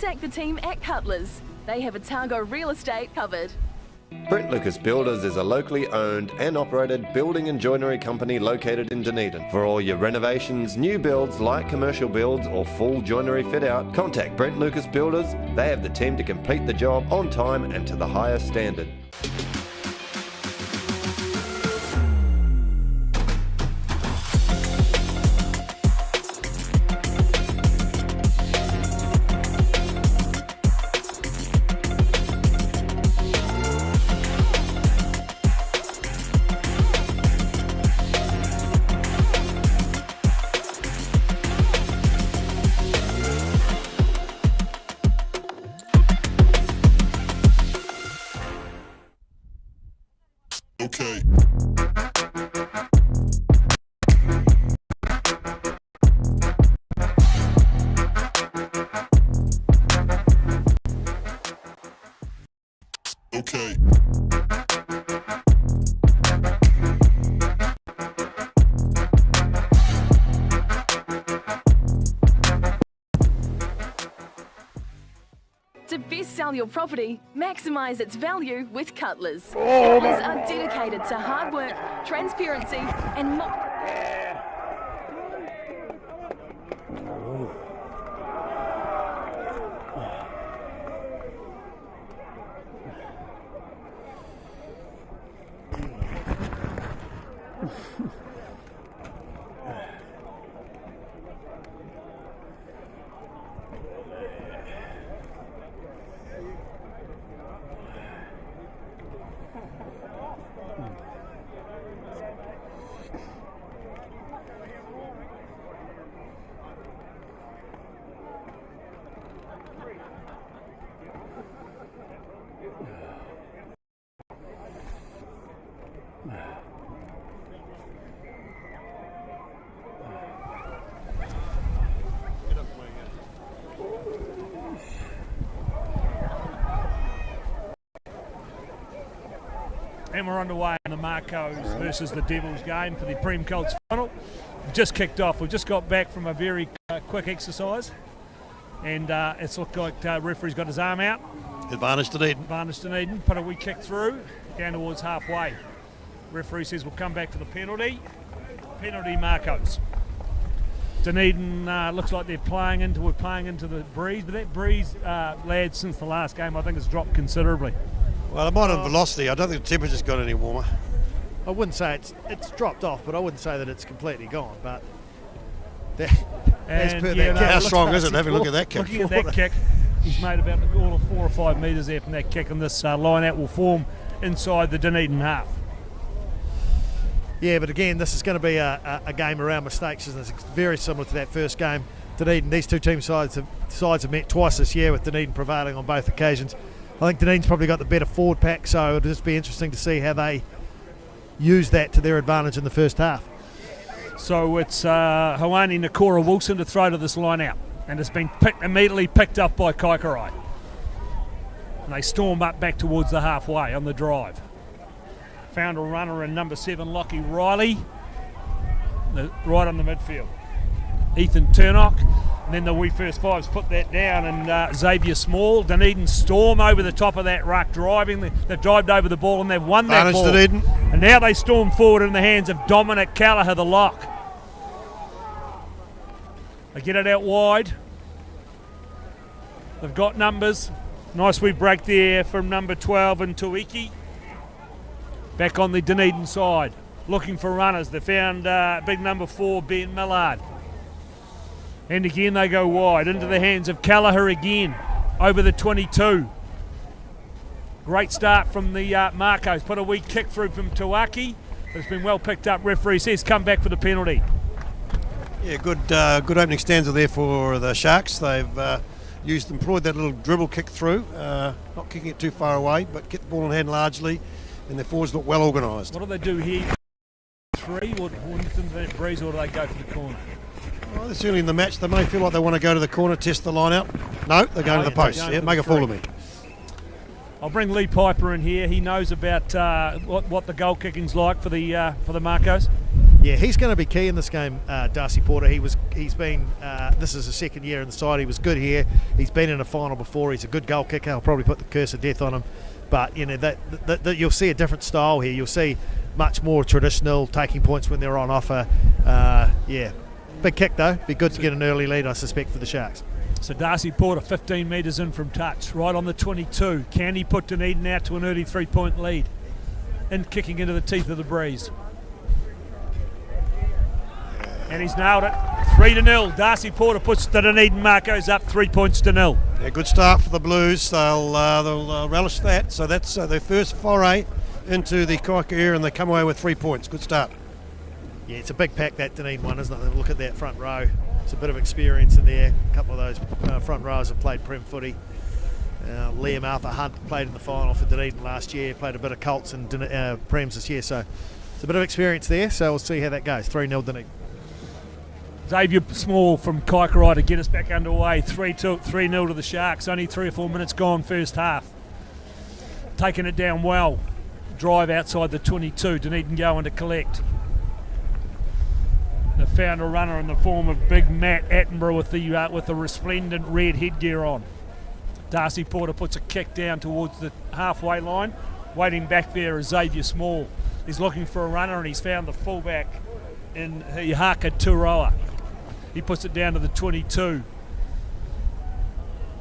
contact the team at Cutlers. They have Otago real estate covered. Brent Lucas Builders is a locally owned and operated building and joinery company located in Dunedin. For all your renovations, new builds, light commercial builds or full joinery fit out, contact Brent Lucas Builders. They have the team to complete the job on time and to the highest standard. Okay. Okay. To best sell your property, maximise its value with Cutlers. Cutlers are dedicated to hard work, transparency and And we're underway in the Makos versus the Devils game for the Colts final. We've just kicked off. We've just got back from a very quick exercise, and it's looked like referee's got his arm out. Advantage Dunedin. Advantage Dunedin. Put a wee kick through, down towards halfway. Referee says we'll come back for the penalty. Penalty Makos. Dunedin looks like we're playing into the breeze, but that breeze, lads, since the last game, I think has dropped considerably. Well, I'm on velocity. I don't think the temperature's got any warmer. I wouldn't say it's dropped off, but I wouldn't say that it's completely gone. But how strong is it? Have a look at that kick. Looking at that kick, he's made about all of 4 or 5 metres there from that kick, and this line out will form inside the Dunedin half. Yeah, but again, this is going to be a game around mistakes, and it's very similar to that first game. Dunedin, these two team sides have met twice this year, with Dunedin prevailing on both occasions. I think Dunedin's probably got the better forward pack, so it'll just be interesting to see how they use that to their advantage in the first half. So it's Hawani Nakora Wilson to throw to this line out, and it's been immediately picked up by Kaikorai. And they storm up back towards the halfway on the drive. Found a runner in number 7, Lockie Riley, right on the midfield. Ethan Turnock, and then the wee first fives put that down, and Xavier Small. Dunedin storm over the top of that ruck, driving. They've dived over the ball and they've won that ball. Dunedin. And now they storm forward in the hands of Dominic Callagher, the lock. They get it out wide. They've got numbers. Nice wee break there from number 12 and Tuiki. Back on the Dunedin side, looking for runners. They found big number 4, Ben Millard. And again they go wide into the hands of Callagher again, over the 22. Great start from the Makos. Put a wee kick through from Tuaki. It's been well picked up. Referee says come back for the penalty. Yeah, good opening stanza there for the Sharks. They've employed that little dribble kick through, not kicking it too far away, but get the ball in hand largely, and their forwards look well organised. What do they do here? 3 or into that breeze, or do they go for the corner? Well, it's early in the match. They may feel like they want to go to the corner, test the line out. No, they're going to the post. Yeah, make a fool of me. I'll bring Lee Piper in here. He knows about what the goal kicking's like for the Makos. Yeah, he's going to be key in this game, Darcy Porter. He's been. This is his second year in the side. He was good here. He's been in a final before. He's a good goal kicker. I'll probably put the curse of death on him, but that you'll see a different style here. You'll see much more traditional, taking points when they're on offer. Yeah, big kick though. Be good to get an early lead, I suspect, for the Sharks. So Darcy Porter, 15 metres in from touch, right on the 22. Can he put Dunedin out to an early 3-point lead? And kicking into the teeth of the breeze. And he's nailed it. 3-0. Darcy Porter puts the Dunedin Makos up 3 points to 0. Yeah, good start for the Blues. They'll relish that. So that's their first foray into the Kaikorai, and they come away with 3 points. Good start. Yeah, it's a big pack, that Dunedin one, isn't it? Look at that front row. It's a bit of experience in there. A couple of those front rows have played Prem footy. Liam Arthur Hunt played in the final for Dunedin last year. Played a bit of Colts and Prems this year. So it's a bit of experience there. So we'll see how that goes. 3-0 Dunedin. Xavier Small from Kaikorai to get us back underway. 3-0 to the Sharks. Only 3 or 4 minutes gone first half. Taking it down well. Drive outside the 22. Dunedin going to collect. They found a runner in the form of Big Matt Attenborough with the resplendent red headgear on. Darcy Porter puts a kick down towards the halfway line. Waiting back there is Xavier Small. He's looking for a runner, and he's found the fullback in Hihaka Turoa. He puts it down to the 22.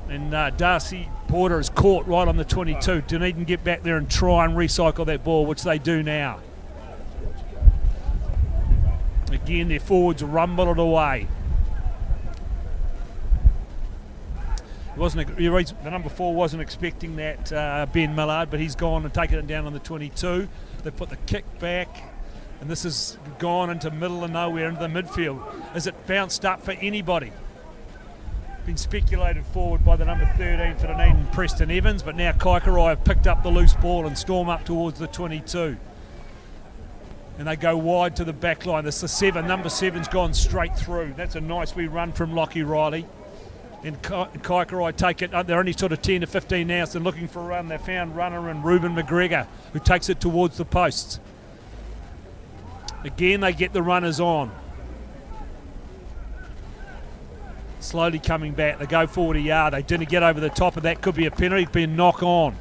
And Darcy Porter is caught right on the 22. Dunedin get back there and try and recycle that ball, which they do now. Again, their forwards rumble it away. The number 4 wasn't expecting that, Ben Millard, but he's gone and taken it down on the 22. They put the kick back, and this has gone into middle of nowhere, into the midfield. Is it bounced up for anybody? Been speculated forward by the number 13 for Dunedin, Preston Evans, but now Kaikorai have picked up the loose ball and storm up towards the 22. And they go wide to the back line. This is the 7. Number 7's gone straight through. That's a nice wee run from Lockie Riley. And Kaikorai take it. They're only sort of 10 to 15 now, so they're looking for a run. They found runner in Ruben McGregor, who takes it towards the posts. Again, they get the runners on. Slowly coming back. They go 40 yard. They didn't get over the top of that. Could be a penalty. Could be a knock on.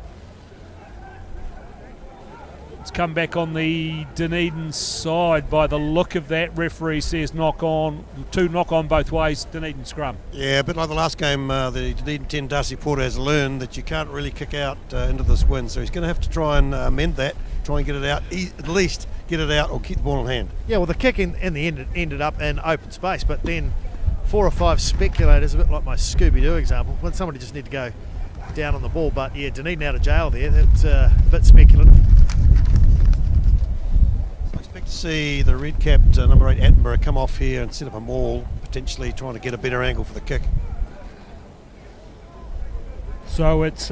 It's come back on the Dunedin side by the look of that. Referee says knock on. 2 knock on both ways. Dunedin scrum. Yeah, a bit like the last game, the Dunedin 10 Darcy Porter has learned that you can't really kick out into this win. So he's going to have to try and amend that. Try and get it out. At least get it out or keep the ball in hand. Yeah, well, the kick in the end ended up in open space, but then 4 or 5 speculators, a bit like my Scooby-Doo example, when somebody just need to go down on the ball. But yeah, Dunedin out of jail there. That's a bit speculative. I expect to see the red-capped number 8 Attenborough come off here and set up a maul, potentially trying to get a better angle for the kick. So it's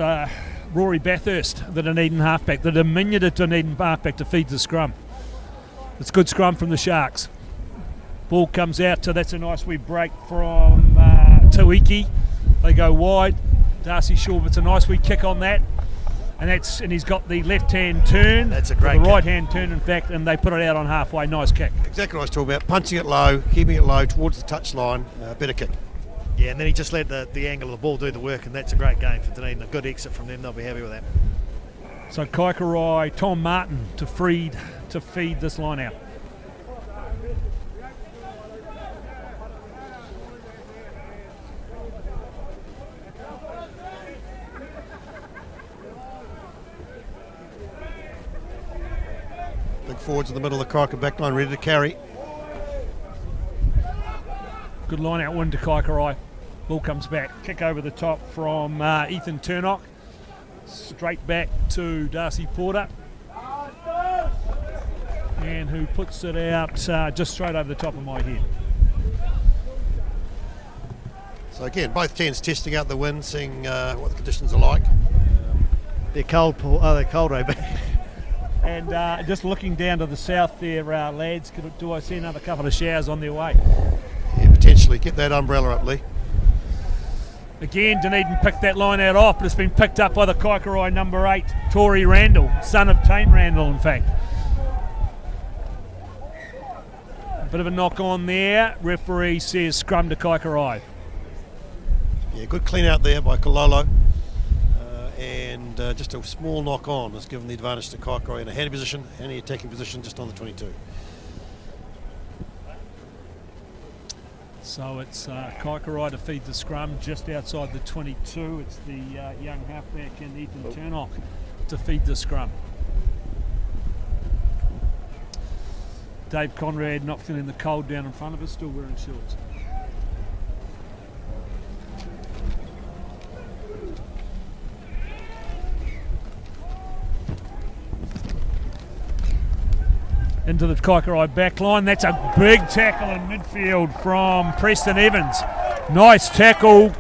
Rory Bathurst, the Dunedin halfback, the diminutive Dunedin halfback to feed the scrum. It's good scrum from the Sharks. Ball comes out, so that's a nice wee break from Tuiki. They go wide. Darcy Shaw, it's a nice wee kick on that. And he's got the left-hand turn. That's a great the kick. right-hand turn, in fact, and they put it out on halfway. Nice kick. Exactly what I was talking about. Punching it low, keeping it low towards the touch line. Better kick. Yeah, and then he just let the angle of the ball do the work, and that's a great game for Dunedin. A good exit from them. They'll be happy with that. So Kaikorai, Tom Martin to feed this line out. Big forwards in the middle of the Kaikorai back line, ready to carry. Good line out win to Kaikorai. Ball comes back. Kick over the top from Ethan Turnock. Straight back to Darcy Porter. And who puts it out just straight over the top of my head. So again, both teams testing out the wind, seeing what the conditions are like. They're cold, they're cold, eh? And just looking down to the south there, lads, do I see another couple of showers on their way? Yeah, potentially. Get that umbrella up, Lee. Again, Dunedin picked that line out off, but it's been picked up by the Kaikorai number 8, Tory Randall, son of Tame Randall, in fact. Bit of a knock on there. Referee says scrum to Kaikorai. Yeah, good clean out there by Kololo. And just a small knock on has given the advantage to Kaikorai in a handy position, handy attacking position just on the 22. So it's Kaikorai to feed the scrum just outside the 22. It's the young halfback and Ethan Turnock to feed the scrum. Dave Conrad not feeling the cold down in front of us, still wearing shorts. Into the Kaikorai back line. That's a big tackle in midfield from Preston Evans. Nice tackle.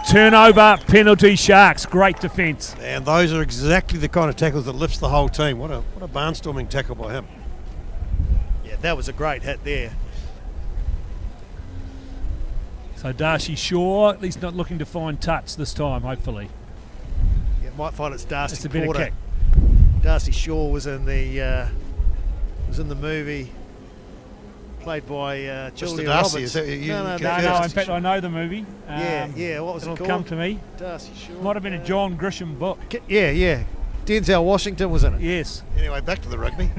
Turnover, penalty, Sharks. Great defence. And those are exactly the kind of tackles that lifts the whole team. What a barnstorming tackle by him. Yeah, that was a great hit there. So Darcy Shaw, at least not looking to find touch this time, hopefully. Yeah, might find it's Darcy It's a better Porter. kick. Darcy Shaw was in the movie, played by Julia Darcy, Roberts. is that you- No, No, in fact, I know the movie. yeah. What was it It'll called? come to me. Darcy Shaw. Might have been a John Grisham book. Yeah. Denzel Washington was in it. Yes. Anyway, back to the rugby.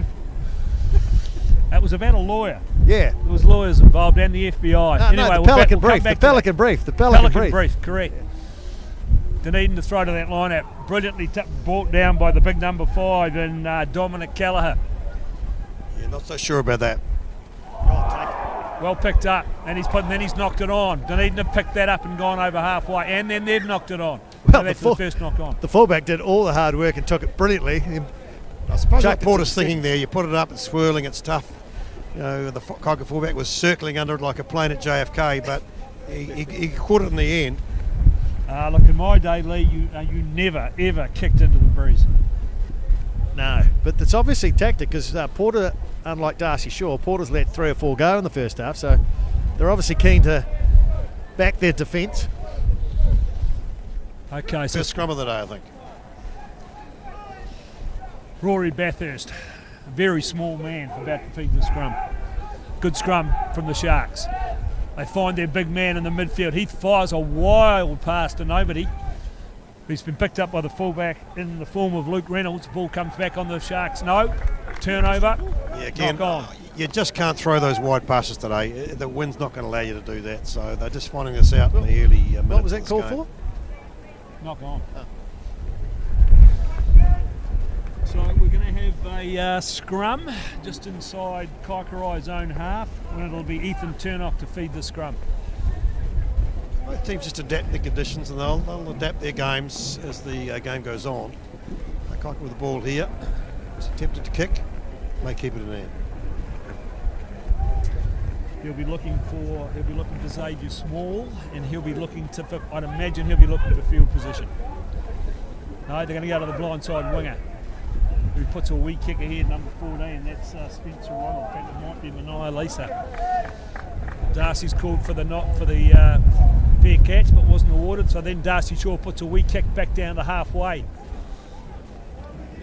That was about a lawyer. Yeah. There was lawyers involved and the FBI. No, Anyway, the we'll Pelican come Brief. back The to that. Pelican Brief. The Pelican Brief. Brief, correct. Dunedin to throw to that line out. Brilliantly brought down by the big number 5 and Dominic Callagher. Yeah, not so sure about that. Well picked up, and then he's knocked it on. Dunedin have picked that up and gone over halfway, and then they've knocked it on. Well, So that's the first knock on. The fullback did all the hard work and took it brilliantly. I suppose what Chucked it Porter's to the thinking there, you put it up, it's swirling, it's tough. You know, the Kaikorai fullback was circling under it like a plane at JFK, but he caught it in the end. Look, in my day, Lee, you never, ever kicked into the breeze. No, but it's obviously tactic because Porter, unlike Darcy Shaw, Porter's let 3 or 4 go in the first half, so they're obviously keen to back their defence. Okay, so First scrum of the day, I think. Rory Bathurst, a very small man, about to feed the scrum. Good scrum from the Sharks. They find their big man in the midfield. He fires a wild pass to nobody. He's been picked up by the fullback in the form of Luke Reynolds. Ball comes back on the Sharks. No, turnover. Yeah, again, knock on. you just can't throw those wide passes today. The wind's not going to allow you to do that, so they're just finding this out in the early minutes. What was of that this called game. for? Knock on. So we're going to have a scrum just inside Kaikorai's own half, when it'll be Ethan Turnock to feed the scrum. Both teams just adapt the conditions, and they'll adapt their games as the game goes on. Kaikorai with the ball here. It's attempted to kick. May keep it in hand. He'll be looking for Xavier Small, and he'll be looking I'd imagine he'll be looking for field position. No, they're going to go to the blindside winger, who puts a wee kick ahead, number 14. That's Spencer Ronald. In fact, it might be Mania Lisa. Darcy's called for the fair catch, but wasn't awarded. So then Darcy Shaw puts a wee kick back down to halfway.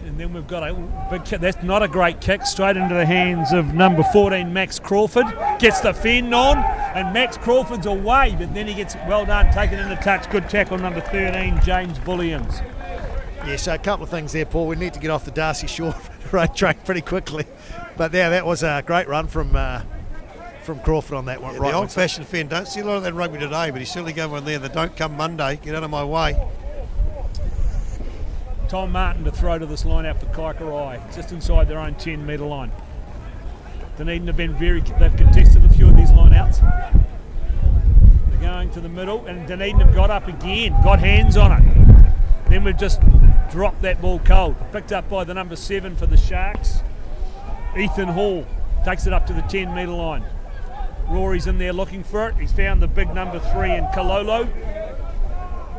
And then we've got a big kick. That's not a great kick. Straight into the hands of number 14, Max Crawford. Gets the fend on, and Max Crawford's away, but then he gets, well done, taken into touch. Good tackle, number 13, James Bullions. Yeah, so a couple of things there, Paul. We need to get off the Darcy Shaw road train pretty quickly. But yeah, that was a great run from Crawford on that one. Yeah, right, the old-fashioned fend. Don't see a lot of that in rugby today, but he's certainly got one there. The don't come Monday. Get out of my way. Tom Martin to throw to this line out for Kaikorai, just inside their own 10-metre line. Dunedin have been they've contested a few of these line-outs. They're going to the middle, and Dunedin have got up again, got hands on it. Then we've just dropped that ball cold. Picked up by the number 7 for the Sharks. Ethan Hall takes it up to the 10-metre line. Rory's in there looking for it. He's found the big number 3 in Kololo.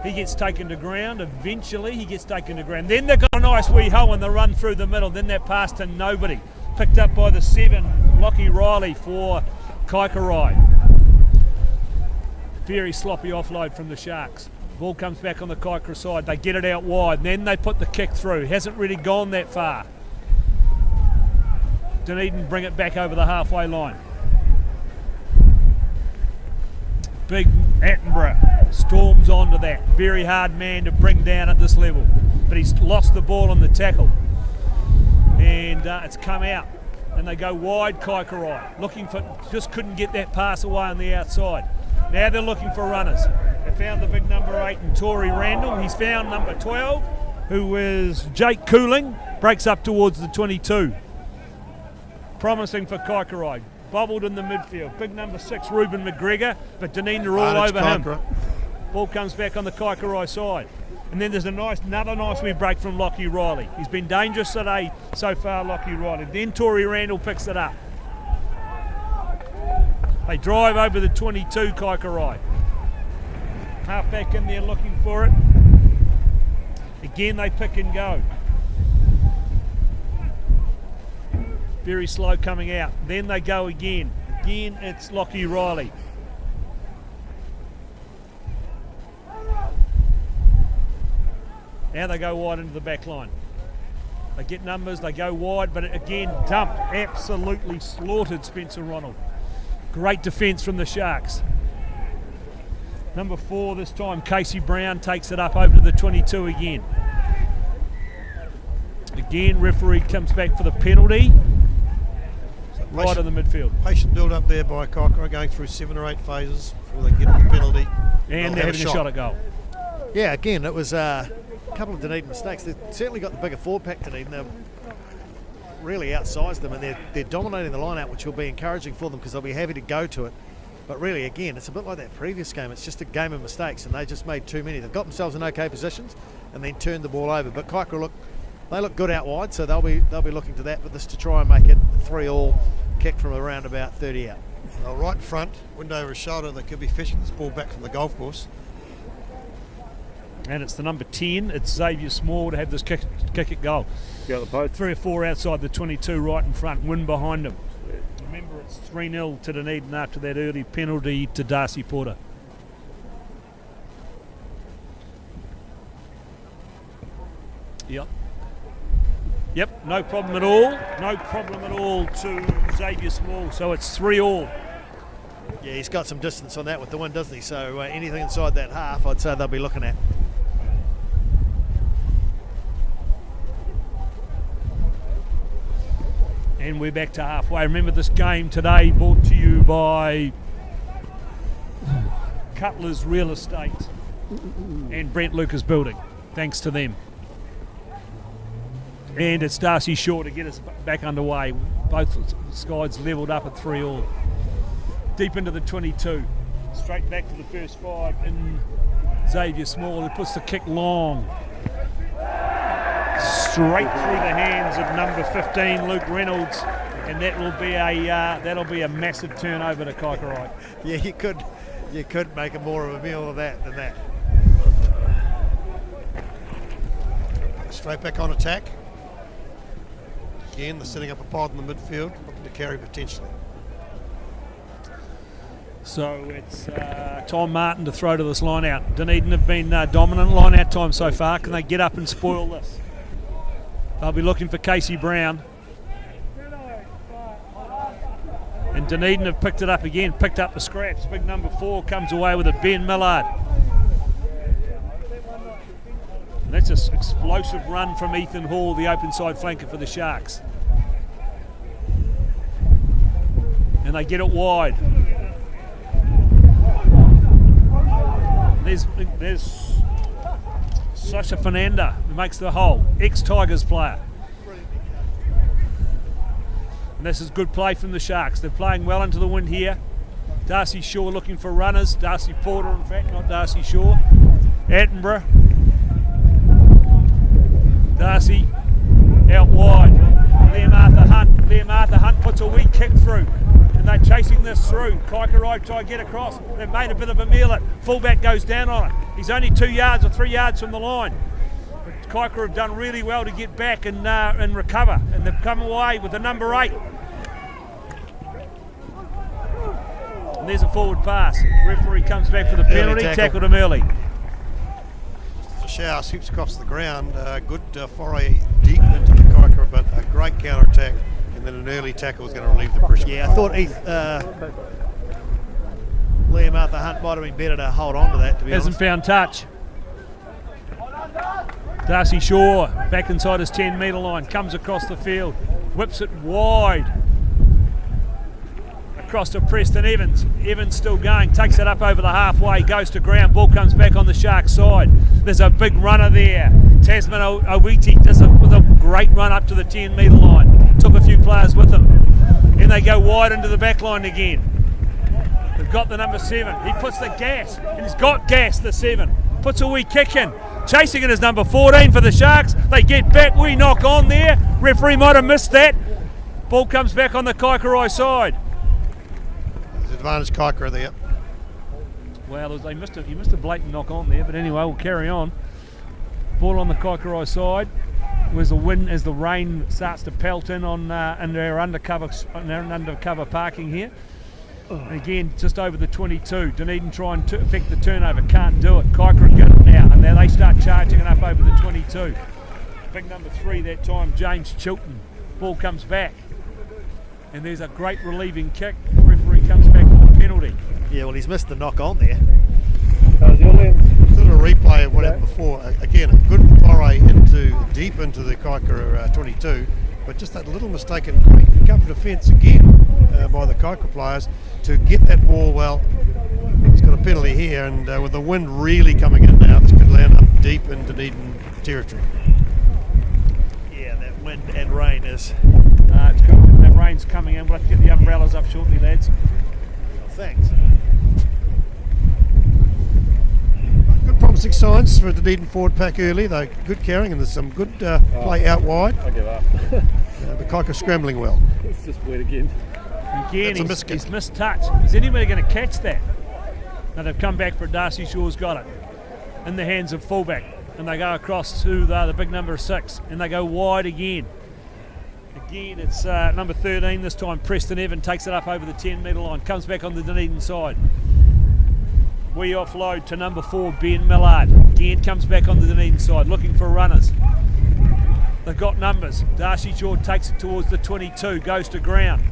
He gets taken to ground. Eventually he gets taken to ground. Then they've got a nice wee hoe and the run through the middle. Then that pass to nobody. Picked up by the 7, Lockie Riley for Kaikorai. Very sloppy offload from the Sharks. Ball comes back on the Kaikorai side. They get it out wide. Then they put the kick through. Hasn't really gone that far. Dunedin bring it back over the halfway line. Big Attenborough storms onto that. Very hard man to bring down at this level. But he's lost the ball on the tackle. And it's come out. And they go wide, Kaikorai. Looking for, just couldn't get that pass away on the outside. Now they're looking for runners. They found the big number 8 in Tory Randall. He's found number 12, who is Jake Cooling. Breaks up towards the 22. Promising for Kaikorai. Bobbled in the midfield. Big number 6, Ruben McGregor, but Dunedin are all over him. Ball comes back on the Kaikorai side. And then there's another nice wee break from Lockie Riley. He's been dangerous today so far, Lockie Riley. Then Tory Randall picks it up. They drive over the 22, Kaikorai. Half back in there looking for it. Again, they pick and go. Very slow coming out. Then they go again. Again, it's Lockie Riley. Now they go wide into the back line. They get numbers, they go wide, but again, dumped. Absolutely slaughtered Spencer Ronald. Great defence from the Sharks. Number 4 this time, Casey Brown takes it up over to the 22 again. Again, referee comes back for the penalty. Right in the midfield. Patient build up there by Kaikorai, going through 7 or 8 phases before they get the penalty. And they're having a shot at goal. Yeah, again, it was a couple of Dunedin mistakes. They've certainly got the bigger forward pack, Dunedin. They've really outsized them, and they're dominating the line-out, which will be encouraging for them because they'll be happy to go to it. But really, again, it's a bit like that previous game. It's just a game of mistakes, and they just made too many. They've got themselves in okay positions and then turned the ball over. But Kaikorai look good out wide, so they'll be looking to that. But this to try and make it 3-3, kick from around about 30 out. Well, right in front, window over his shoulder. They could be fishing this ball back from the golf course. And it's the number 10. It's Xavier Small to have this kick at goal. Got the post. 3 or 4 outside the 22, right in front. Win behind him. Remember, it's 3-0 to Dunedin after that early penalty to Darcy Porter. Yep, no problem at all. No problem at all to Xavier Small. So it's 3-3. Yeah, he's got some distance on that with the wind, doesn't he? So anything inside that half, I'd say they'll be looking at. And we're back to halfway. Remember, this game today brought to you by Cutler's Real Estate and Brent Lucas Building. Thanks to them. And it's Darcy Shaw to get us back underway. Both sides levelled up at 3-3. Deep into the 22. Straight back to the first 5 in Xavier Small, who puts the kick long. Straight through the hands of number 15, Luke Reynolds, and that'll be a massive turnover to Kaikorai. Yeah, you could make a more of a meal of that than that. Straight back on attack. Again, they're setting up a pod in the midfield, looking to carry potentially. So it's Tom Martin to throw to this line out. Dunedin have been dominant line out time so far. Can they get up and spoil this? They'll be looking for Casey Brown. And Dunedin have picked it up again, picked up the scraps. Big number 4 comes away with it, Ben Millard. And that's an explosive run from Ethan Hall, the open side flanker for the Sharks. And they get it wide. There's Sasha Fernanda who makes the hole, ex-Tigers player. And this is good play from the Sharks. They're playing well into the wind here. Darcy Shaw looking for runners. Darcy Porter, in fact, not Darcy Shaw. Attenborough. Darcy out wide. Liam Arthur Hunt puts a wee kick through. And they're chasing this through. Kaikorai try to get across. They've made a bit of a meal at. Fullback goes down on it. He's only 2 yards or 3 yards from the line. But Kaikorai have done really well to get back and recover. And they've come away with the number 8. And there's a forward pass. Referee comes back for the penalty. Tackled him early. Shower sweeps across the ground. Good foray deep into the Kaikorai, but a great counter attack. And then an early tackle is going to relieve the pressure. Yeah, I thought Liam Arthur Hunt might have been better to hold on to that, to be Hasn't honest. found touch. Darcy Shaw back inside his 10-metre line, comes across the field, whips it wide. Across to Preston Evans. Evans still going, takes it up over the halfway, goes to ground, ball comes back on the Sharks side. There's a big runner there. Tasman Owiti does it with a great run up to the 10-metre line. Took a few players with him. And they go wide into the back line again. They've got the number 7. He puts the gas, and he's got gas, the 7. Puts a wee kick in. Chasing it is number 14 for the Sharks. They get back, wee knock on there. Referee might have missed that. Ball comes back on the Kaikorai side. Advantage Kaikorai there. Well, he missed a blatant knock on there, but anyway, we'll carry on. Ball on the Kaikorai side. Where's the wind as the rain starts to pelt in on under our undercover parking here. And again, just over the 22. Dunedin try and affect the turnover, can't do it. Kaikorai get it now, and now they start charging it up over the 22. Big number 3 that time, James Chilton. Ball comes back, and there's a great relieving kick. The referee comes back with a penalty. Yeah, well, he's missed the knock on there. Sort of a replay of what happened before. Again, a good foray deep into the Kaikorai 22, but just that little mistake and quick cover defence again by the Kaikorai players to get that ball. Well, he's got a penalty here, and with the wind really coming in now, this could land up deep in Dunedin territory. Yeah, that wind and rain is. It's good. That rain's coming in. We'll have to get the umbrellas up shortly, lads. Thanks. Good promising signs for the Dunedin forward pack early. Though good carrying, and there's some good play out wide. I give up. The Kaikorai scrambling well. It's just wet again. Again, That's a he's missed touch. Is anybody going to catch that? Now they've come back for Darcy Shaw's got it in the hands of fullback, and they go across to the big number 6, and they go wide again. Again, it's number 13 this time. Preston Evans takes it up over the 10-metre line, comes back on the Dunedin side. We offload to number 4, Ben Millard. Again, comes back on the Dunedin side, looking for runners. They've got numbers. Darcy Shaw takes it towards the 22, goes to ground.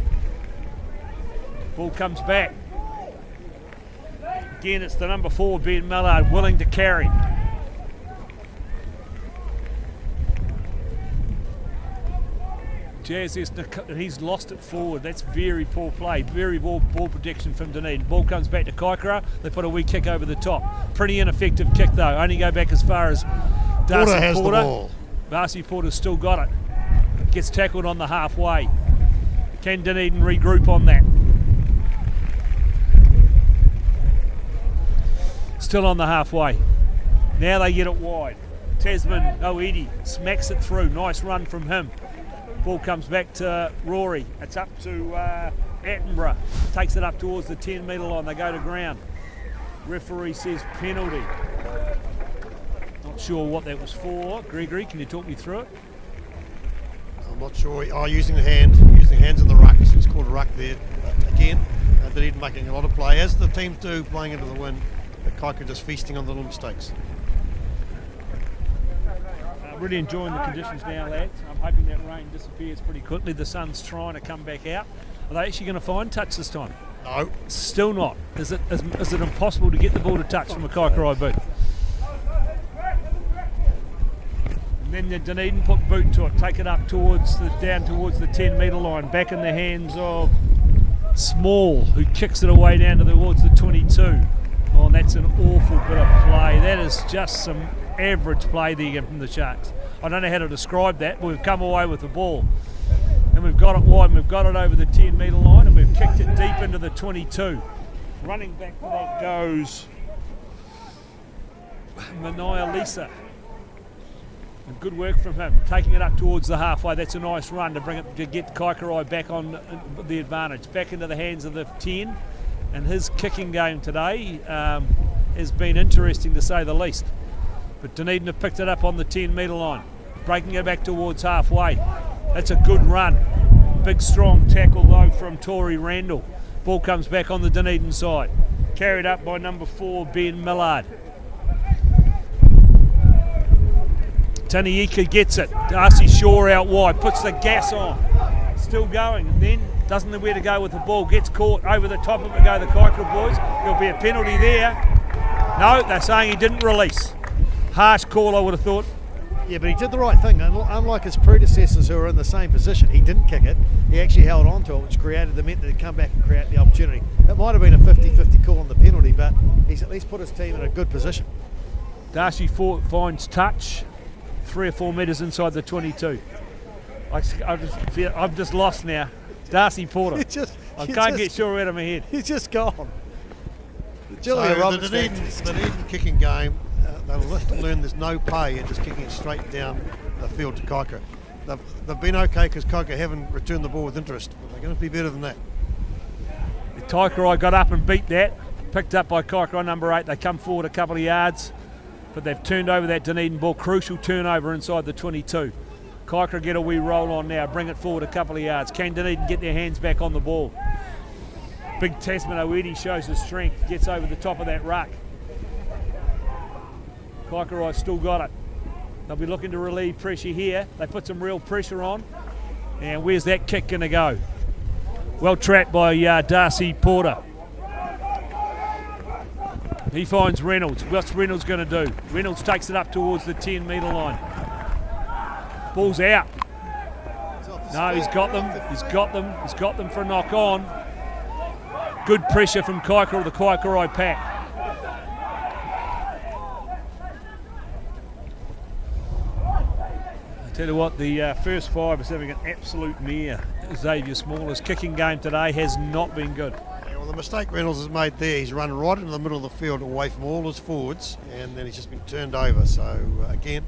Ball comes back. Again, it's the number 4, Ben Millard, willing to carry. Jazz, he's lost it forward. That's very poor play, very poor ball protection from Dunedin. Ball comes back to Kaikorai. They put a wee kick over the top. Pretty ineffective kick though. Only go back as far as Darcy Porter has Porter. the ball. Darcy Porter's still got it. Gets tackled on the halfway. Can Dunedin regroup on that? Still on the halfway. Now they get it wide. Tasman Owiti smacks it through. Nice run from him. Ball comes back to Rory. It's up to Attenborough. Takes it up towards the 10-metre line. They go to ground. Referee says penalty. Not sure what that was for. Gregory, can you talk me through it? I'm not sure. Using the hands in the ruck. It's called a ruck there. Again, Dunedin making a lot of play, as the teams do, playing into the wind. But Kaikorai just feasting on the little mistakes. Really enjoying the conditions now, lads. I'm hoping that rain disappears pretty quickly. The sun's trying to come back out. Are they actually going to find touch this time? No. Still not. Is it impossible to get the ball to touch from a Kaikorai boot? And then the Dunedin put boot to it, take it up down towards the 10-metre line, back in the hands of Small, who kicks it away down towards the 22. Oh, and that's an awful bit of play. That is just some average play there again from the Sharks. I don't know how to describe that, but we've come away with the ball. And we've got it wide, and we've got it over the 10-metre line, and we've kicked it deep into the 22. Running back for that goes Mania Lisa. And good work from him, taking it up towards the halfway. That's a nice run to get Kaikorai back on the advantage, back into the hands of the 10. And his kicking game today has been interesting to say the least. But Dunedin have picked it up on the 10-metre line, breaking it back towards halfway. That's a good run. Big strong tackle though from Tory Randall. Ball comes back on the Dunedin side. Carried up by number 4, Ben Millard. Taniika gets it. Darcy Shaw out wide, puts the gas on. Still going, and then doesn't know where to go with the ball, gets caught, over the top of it go the Kaikorai boys. There'll be a penalty there. No, they're saying he didn't release. Harsh call, I would have thought. Yeah, but he did the right thing. Unlike his predecessors who were in the same position, he didn't kick it. He actually held on to it, which meant that he'd come back and create the opportunity. It might have been a 50-50 call on the penalty, but he's at least put his team in a good position. Darcy finds touch, 3 or 4 metres inside the 22. I'm just lost now. Darcy Porter. I can't get sure out of my head. He's just gone. Julia Roberts, the Dunedin kicking game, they'll live to learn there's no pay in just kicking it straight down the field to Kaikorai. They've been okay because Kaikorai haven't returned the ball with interest, but they're going to be better than that. The Kaikorai got up and beat that, picked up by Kaikorai number 8. They come forward a couple of yards, but they've turned over that Dunedin ball. Crucial turnover inside the 22. Kaikorai get a wee roll on now, bring it forward a couple of yards. Can Dunedin get their hands back on the ball? Big Tasman Oedi shows his strength, gets over the top of that ruck. Kaikorai still got it. They'll be looking to relieve pressure here. They put some real pressure on. And where's that kick going to go? Well trapped by Darcy Porter. He finds Reynolds. What's Reynolds going to do? Reynolds takes it up towards the 10-metre line. Ball's out. No, he's got them. He's got them. He's got them for a knock on. Good pressure from Kaikorai, the Kaikorai pack. I tell you what, the first 5 is having an absolute mare. Xavier Small's kicking game today has not been good. Yeah, well, the mistake Reynolds has made there, he's run right into the middle of the field away from all his forwards, and then he's just been turned over. So again,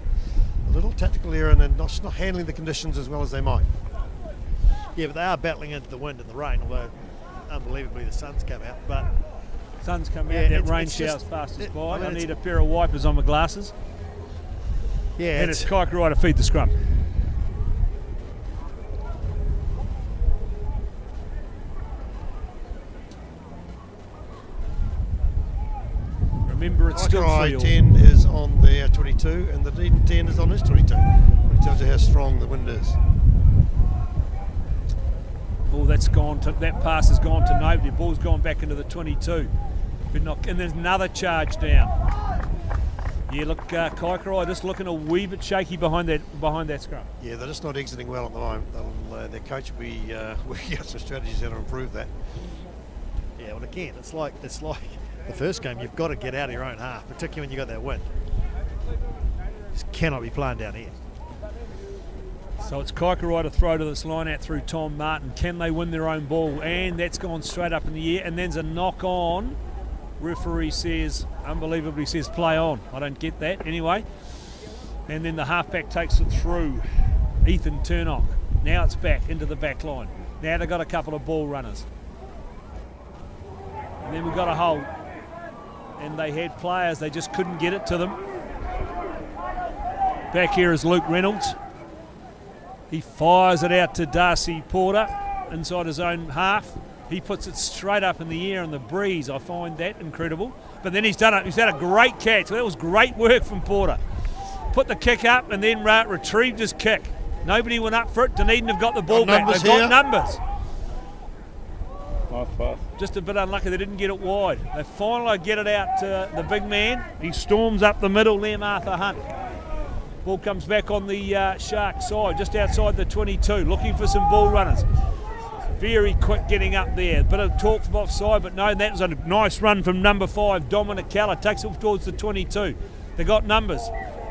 a little tactical error, and then not handling the conditions as well as they might. Yeah, but they are battling into the wind and the rain, although unbelievably the sun's come out. But sun's come out, that rain shower's passed us by. I need a pair of wipers on my glasses. Yeah, and it's Kaikorai to feed the scrum. Remember, it's still field. 10 is on their 22, and the Dunedin 10 is on his 22. Which tells you how strong the wind is. Oh, that pass has gone to nobody. Ball's gone back into the 22. But not, and there's another charge down. Yeah, look, Kaikorai just looking a wee bit shaky behind that scrum. Yeah, they're just not exiting well at the moment. Their coach will be working out some strategies how to improve that. Yeah, well, again, it's like the first game. You've got to get out of your own half, particularly when you've got that wind. Just cannot be playing down here. So it's Kaikorai to throw to this line out through Tom Martin. Can they win their own ball? And that's gone straight up in the air. And there's a knock on. Referee says, unbelievably says, play on. I don't get that anyway. And then the halfback takes it through. Ethan Turnock. Now it's back into the back line. Now they've got a couple of ball runners. And then we've got a hold. And they had players, they just couldn't get it to them. Back here is Luke Reynolds. He fires it out to Darcy Porter inside his own half. He puts it straight up in the air in the breeze. I find that incredible. But then he's done it. He's had a great catch. That was great work from Porter. Put the kick up and then retrieved his kick. Nobody went up for it. Dunedin have got the ball back. They've got numbers. Nice pass. Just a bit unlucky they didn't get it wide. They finally get it out to the big man. He storms up the middle there, Arthur Hunt. Ball comes back on the Shark side, just outside the 22, looking for some ball runners. Very quick getting up there. Bit of talk from offside, but no, that was a nice run from number 5, Dominic Keller. Takes it towards the 22. They got numbers,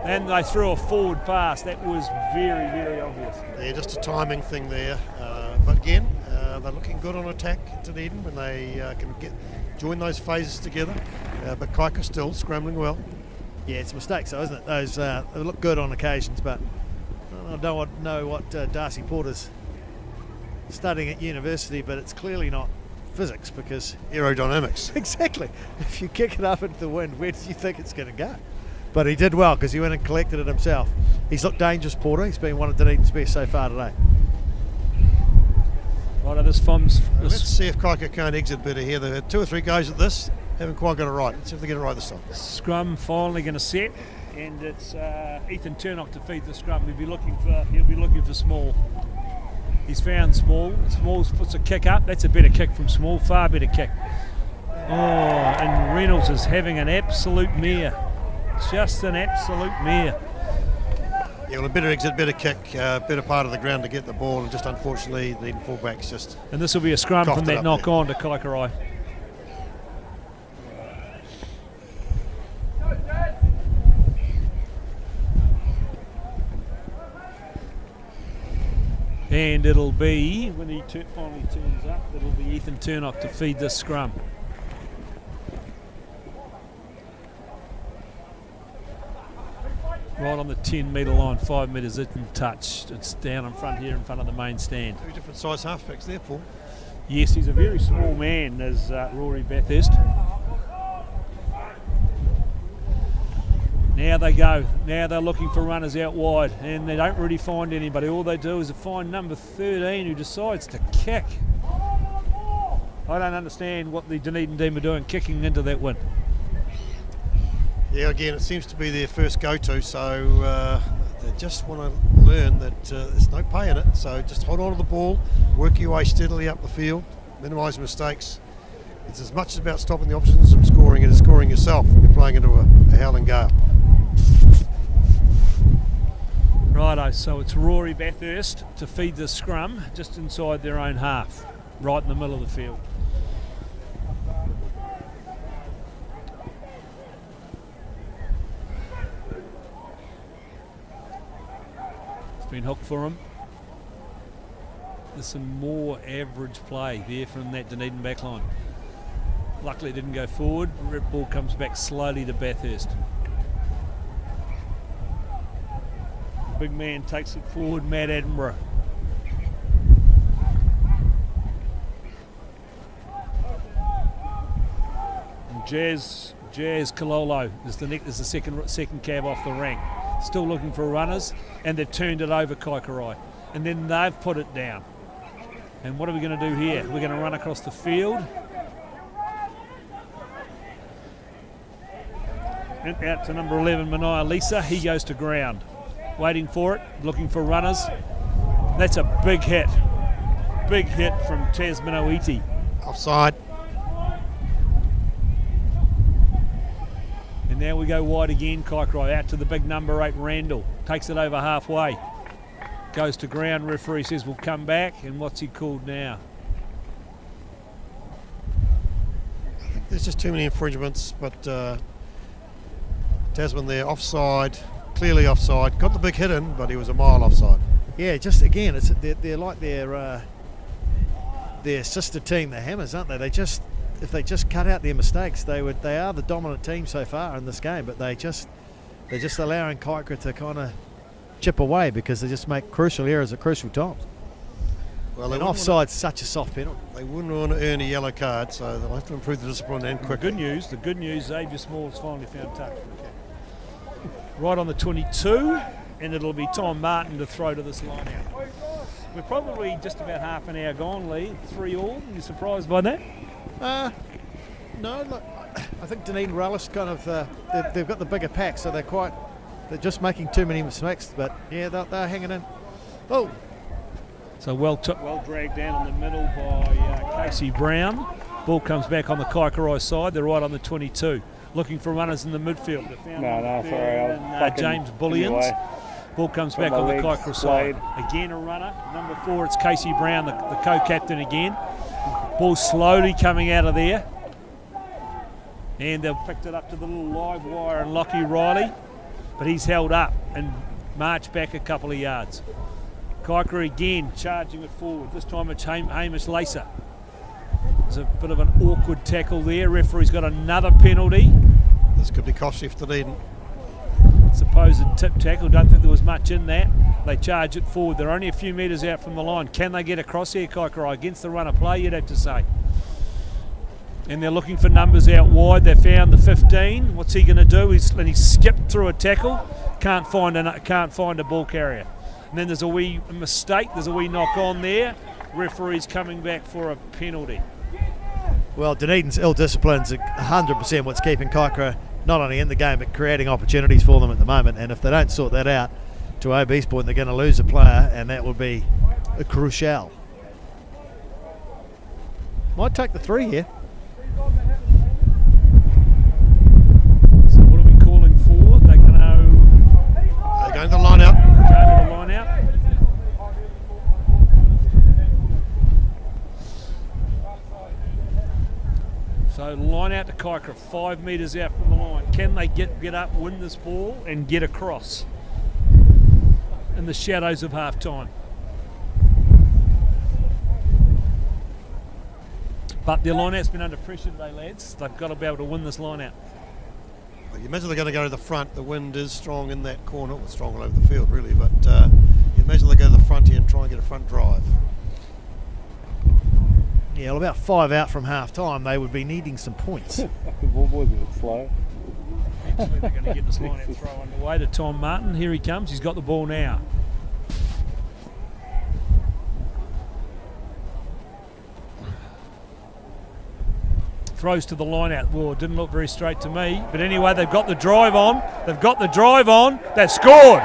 and they threw a forward pass. That was very, very obvious. Yeah, just a timing thing there. But again, they're looking good on attack to Dunedin when they can join those phases together. But Kaikorai still scrambling well. Yeah, it's mistakes though, isn't it? Those they look good on occasions, but I don't know what Darcy Porter's studying at university, but it's clearly not physics because aerodynamics. Exactly. If you kick it up into the wind, where do you think it's going to go? But he did well because he went and collected it himself. He's looked dangerous, Porter. He's been one of Dunedin's best so far today. Right, let's see if Kaikorai can't exit better here. They've had 2 or 3 goes at this. Haven't quite got it right. Let's see if they get it right this time. Scrum finally going to set, and it's Ethan Turnock to feed the scrum. He'll be looking for small. He's found Small. Smalls puts a kick up. That's a better kick from Small, far better kick. Oh, and Reynolds is having an absolute mare. Just an absolute mare. Yeah, well, a better exit, better kick, better part of the ground to get the ball, and just unfortunately the fullbacks just... And this will be a scrum from that knock on to Kaikorai. And it'll be, when he finally turns up, it'll be Ethan Turnock to feed this scrum. Right on the 10-metre line, 5 metres isn't touched. It's down in front here in front of the main stand. Two different size halfbacks there, Paul. Yes, he's a very small man, as Rory Bathurst. Now they go. Now they're looking for runners out wide, and they don't really find anybody. All they do is find number 13, who decides to kick. I don't understand what the Dunedin team are doing, kicking into that wind. Yeah, again, it seems to be their first go-to, so they just want to learn that there's no pay in it. So just hold on to the ball, work your way steadily up the field, minimise mistakes. It's as much about stopping the opposition from scoring as scoring yourself when you're playing into a howling gale. Righto, so it's Rory Bathurst to feed the scrum just inside their own half, right in the middle of the field. It's been hooked for him. There's some more average play there from that Dunedin backline. Luckily it didn't go forward. Red ball comes back slowly to Bathurst. Big man takes it forward, Matt Attenborough. And Jazz Kalolo is the second cab off the rank. Still looking for runners, and they've turned it over Kaikorai. And then they've put it down. And what are we going to do here? We're going to run across the field. And out to number 11, Mania Lisa. He goes to ground. Waiting for it, looking for runners. That's a big hit. Big hit from Tasmanoiti. Offside. And now we go wide again, Kaikorai out to the big number 8, Randall. Takes it over halfway. Goes to ground, referee says we'll come back, and what's he called now? I think there's just too many infringements, but Tasman there, offside. Clearly offside. Got the big hit in, but he was a mile offside. Yeah, just again, they're like their sister team, the Hammers, aren't they? If they just cut out their mistakes, they are the dominant team so far in this game. But they're just allowing Kaikorai to kind of chip away because they just make crucial errors at crucial times. Well, and offside's such a soft penalty. They wouldn't want to earn a yellow card, so they'll have to improve the discipline and quickly. The good news, Xavier Small's finally found touch. Right on the 22, and it'll be Tom Martin to throw to this line out. We're probably just about half an hour gone, Lee. 3-all. You surprised by that? No, look, I think Dunedin relish kind of they've got the bigger pack, so they're just making too many mistakes. But yeah, they're hanging in. Oh, so well dragged down in the middle by Casey Brown. Ball comes back on the Kaikorai side. They're right on the 22. Looking for runners in the midfield. James Bullions. Ball comes back on the Kaikorai side. Again a runner. Number 4, it's Casey Brown, the co-captain again. Ball slowly coming out of there. And they've picked it up to the little live wire and Lockie Riley. But he's held up and marched back a couple of yards. Kaikorai again charging it forward. This time it's Hamish Lacer. There's a bit of an awkward tackle there. Referee's got another penalty. This could be costly for Dunedin. Supposed tip tackle. Don't think there was much in that. They charge it forward. They're only a few metres out from the line. Can they get across here, Kaikorai? Against the runner play, you'd have to say. And they're looking for numbers out wide. They found the 15. What's he going to do? He skipped through a tackle. Can't find a ball carrier. And then there's a wee mistake. There's a wee knock on there. Referee's coming back for a penalty. Well, Dunedin's ill-discipline's 100% what's keeping Kaikorai not only in the game but creating opportunities for them at the moment. And if they don't sort that out, to OB's point, they're going to lose a player, and that would be crucial. Might take the 3 here. So what are we calling for? They're going to the line out. Go to the line out. So line out to Kaikorai, 5 metres out from the line. Can they get up, win this ball and get across in the shadows of half time? But their line out's been under pressure today, lads. They've got to be able to win this line out. Well, you imagine they're going to go to the front. The wind is strong in that corner. Well, strong all over the field, really. But you imagine they go to the front here and try and get a front drive. Yeah, well, about 5 out from half time, they would be needing some points. The ball boys are slow. Eventually they're going to get this line out throw underway to Tom Martin. Here he comes. He's got the ball now. Throws to the line out. Well, it didn't look very straight to me. But anyway, they've got the drive on. They've got the drive on. They've scored.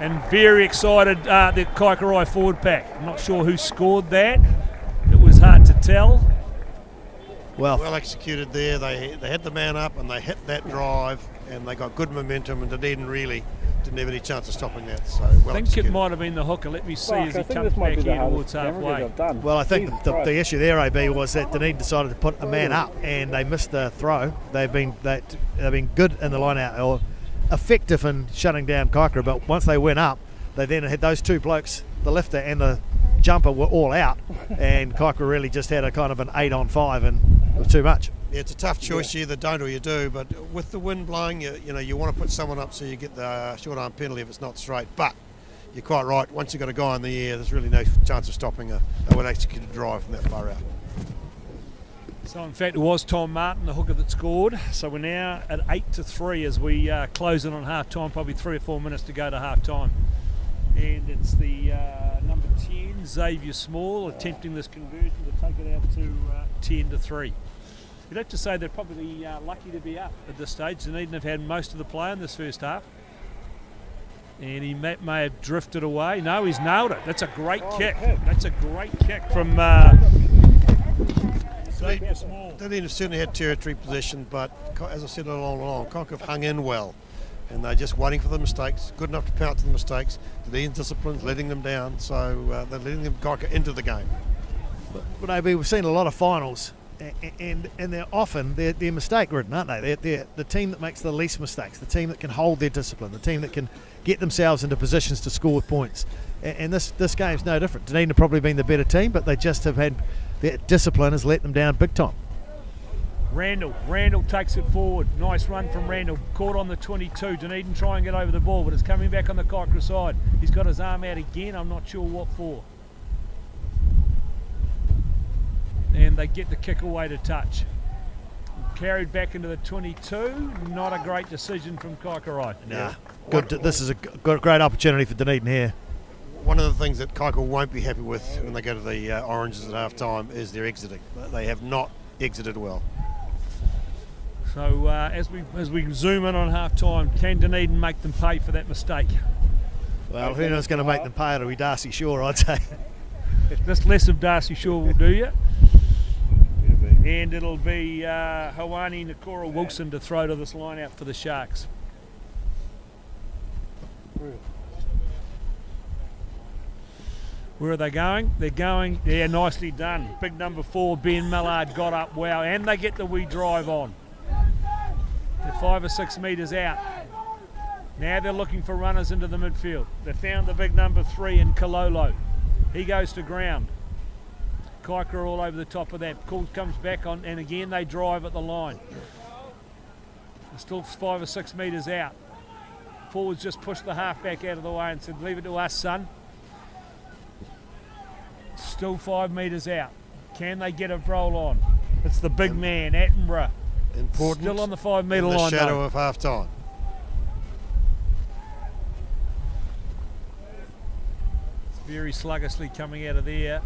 And very excited, the Kaikorai forward pack. I'm not sure who scored that. It was hard to tell. Well executed there. They had the man up and they hit that drive and they got good momentum, and Dunedin really didn't have any chance of stopping that. So I think executed. It might have been the hooker. Let me see as he I think comes this might back be the here towards hardest halfway. average I've done. Well, I think Jesus the Christ. issue there, AB, was that Dunedin decided to put a man up and they missed the throw. They've been good in the line out, or effective in shutting down Kaikorai, but once they went up, they then had those two blokes, the lifter and the jumper, were all out, and Kaikorai really just had a kind of an 8-on-5, and it was too much. Yeah, it's a tough choice. You either don't or you do. But with the wind blowing, you want to put someone up so you get the short arm penalty if it's not straight. But you're quite right. Once you've got a guy in the air, there's really no chance of stopping a well-executed drive from that far out. So in fact it was Tom Martin, the hooker, that scored. So we're now at 8-3 as we close in on half time, probably 3 or 4 minutes to go to half time. And it's the number 10, Xavier Small, attempting this conversion to take it out to 10-3. You'd have to say they're probably lucky to be up at this stage. Dunedin have had most of the play in this first half. And he may have drifted away. No, he's nailed it. That's a great kick. That's a great kick from Xavier Small. Dunedin have certainly had territory possession, but as I said all along, Kaikorai have hung in well. And they're just waiting for the mistakes, good enough to pounce to the mistakes. Dunedin's discipline's letting them down, so they're letting them Kaikorai into the game. But AB, we've seen a lot of finals, and they're often they're mistake ridden, aren't they? They're the team that makes the least mistakes, the team that can hold their discipline, the team that can get themselves into positions to score points. And this game's no different. Dunedin have probably been the better team, but they just have had their discipline has let them down big time. Randall takes it forward. Nice run from Randall. Caught on the 22. Dunedin try and get over the ball, but it's coming back on the Kaikorai side. He's got his arm out again. I'm not sure what for. And they get the kick away to touch. Carried back into the 22. Not a great decision from Kaikorai. Nah. Good. This is a great opportunity for Dunedin here. One of the things that Kaikorai won't be happy with when they go to the Oranges at half time is their exiting. They have not exited well. So as we zoom in on half time, can Dunedin make them pay for that mistake? Well, who knows going to make them pay? It'll be Darcy Shaw, I'd say. Just less of Darcy Shaw will do you. And it'll be Hawani Nakora Wilson to throw to this line out for the Sharks. Where are they going? They're going, yeah, nicely done. Big number 4, Ben Mallard, got up well, and they get the wee drive on. They're 5 or 6 metres out. Now they're looking for runners into the midfield. They found the big number 3 in Kalolo. He goes to ground. Kaikorai all over the top of that. Colts comes back on, and again they drive at the line. They're still 5 or 6 metres out. Forwards just pushed the halfback out of the way and said, leave it to us, son. Still 5 metres out. Can they get a roll on? It's the big man, Attenborough. Important. Still on the 5 metre line. In the shadow though. of half time. It's very sluggishly coming out of there.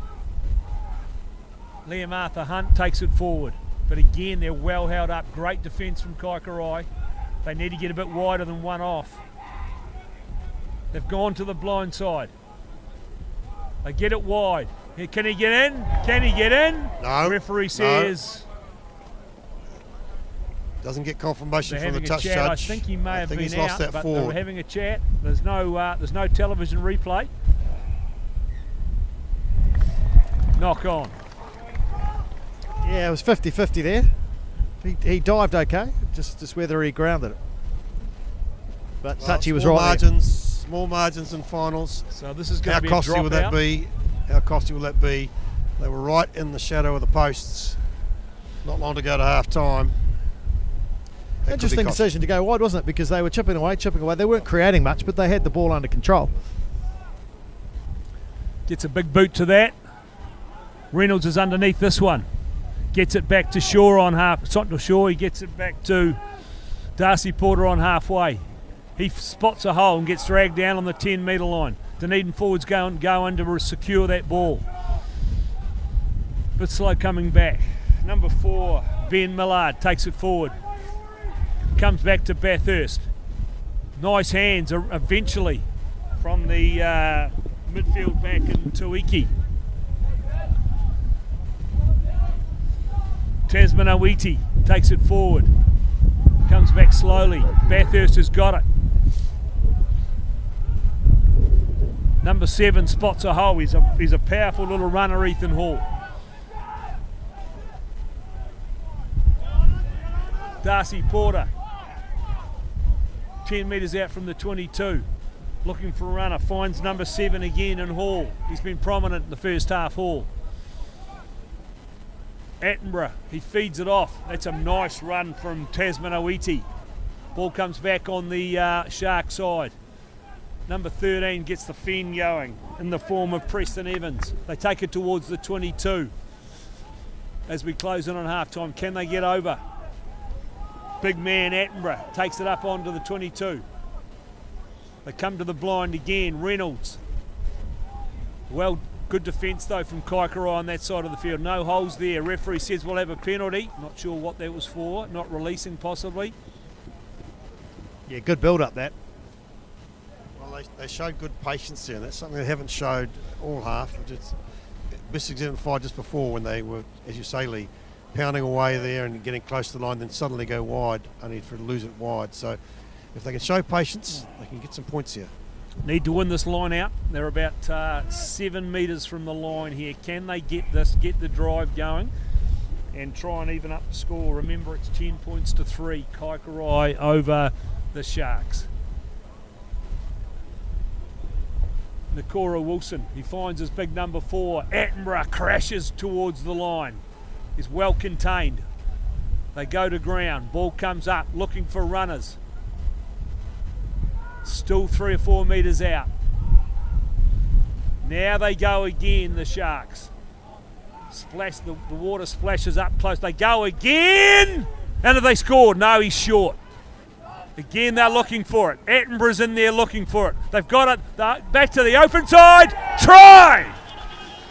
Liam Arthur Hunt takes it forward. But again, they're well held up. Great defence from Kaikorai. They need to get a bit wider than one off. They've gone to the blind side. They get it wide. Here, can he get in? Can he get in? No. Referee says... Doesn't get confirmation They're from the having a touch chat. judge. I think he may have been he's out, lost that but forward. they're having a chat. There's no television replay. Knock on. Yeah, it was 50-50 there. He dived okay, just whether he grounded it. But Touchy was right there. Small margins in finals. So this is going to be a How costly will that dropout. be? How costly will that be? They were right in the shadow of the posts. Not long to go to half time. Interesting decision to go wide, wasn't it? Because they were chipping away. They weren't creating much, but they had the ball under control. Gets a big boot to that. Reynolds is underneath this one. Gets it back to Shaw on half. It's not to Shaw. He gets it back to Darcy Porter on halfway. He spots a hole and gets dragged down on the 10-metre line. Dunedin forwards go in to secure that ball. Bit slow coming back. Number 4, Ben Millard, takes it forward. Comes back to Bathurst. Nice hands eventually from the midfield back in Tuiki. Tasman Awiti takes it forward. Comes back slowly. Bathurst has got it. Number 7 spots a hole. He's a powerful little runner, Ethan Hall. Darcy Porter, 10 metres out from the 22, looking for a runner, finds number 7 again in Hall. He's been prominent in the first half, Hall. Attenborough, he feeds it off. That's a nice run from Tasman Awiti. Ball comes back on the Shark side. Number 13 gets the fen going in the form of Preston Evans. They take it towards the 22. As we close in on half time, can they get over? Big man Attenborough takes it up onto the 22. They come to the blind again. Reynolds. Well, good defence though from Kaikorai on that side of the field. No holes there. Referee says we'll have a penalty. Not sure what that was for. Not releasing possibly. Yeah, good build up that. Well, they showed good patience there. That's something they haven't showed all half. Just misexemplified just before when they were, as you say, Lee, pounding away there and getting close to the line, then suddenly go wide, only for to lose it wide. So if they can show patience, they can get some points here. Need to win this line out. They're about 7 metres from the line here. Can they get this, get the drive going and try and even up the score? Remember, it's 10 points to 3. Kaikorai over the Sharks. Nakora Wilson, he finds his big number 4. Attenborough crashes towards the line. Is well contained. They go to ground. Ball comes up, looking for runners. Still 3 or 4 metres out. Now they go again, the Sharks. Splash, the water splashes up close. They go again! And have they scored? No, he's short. Again, they're looking for it. Attenborough's in there looking for it. They've got it. Back to the open side. Try!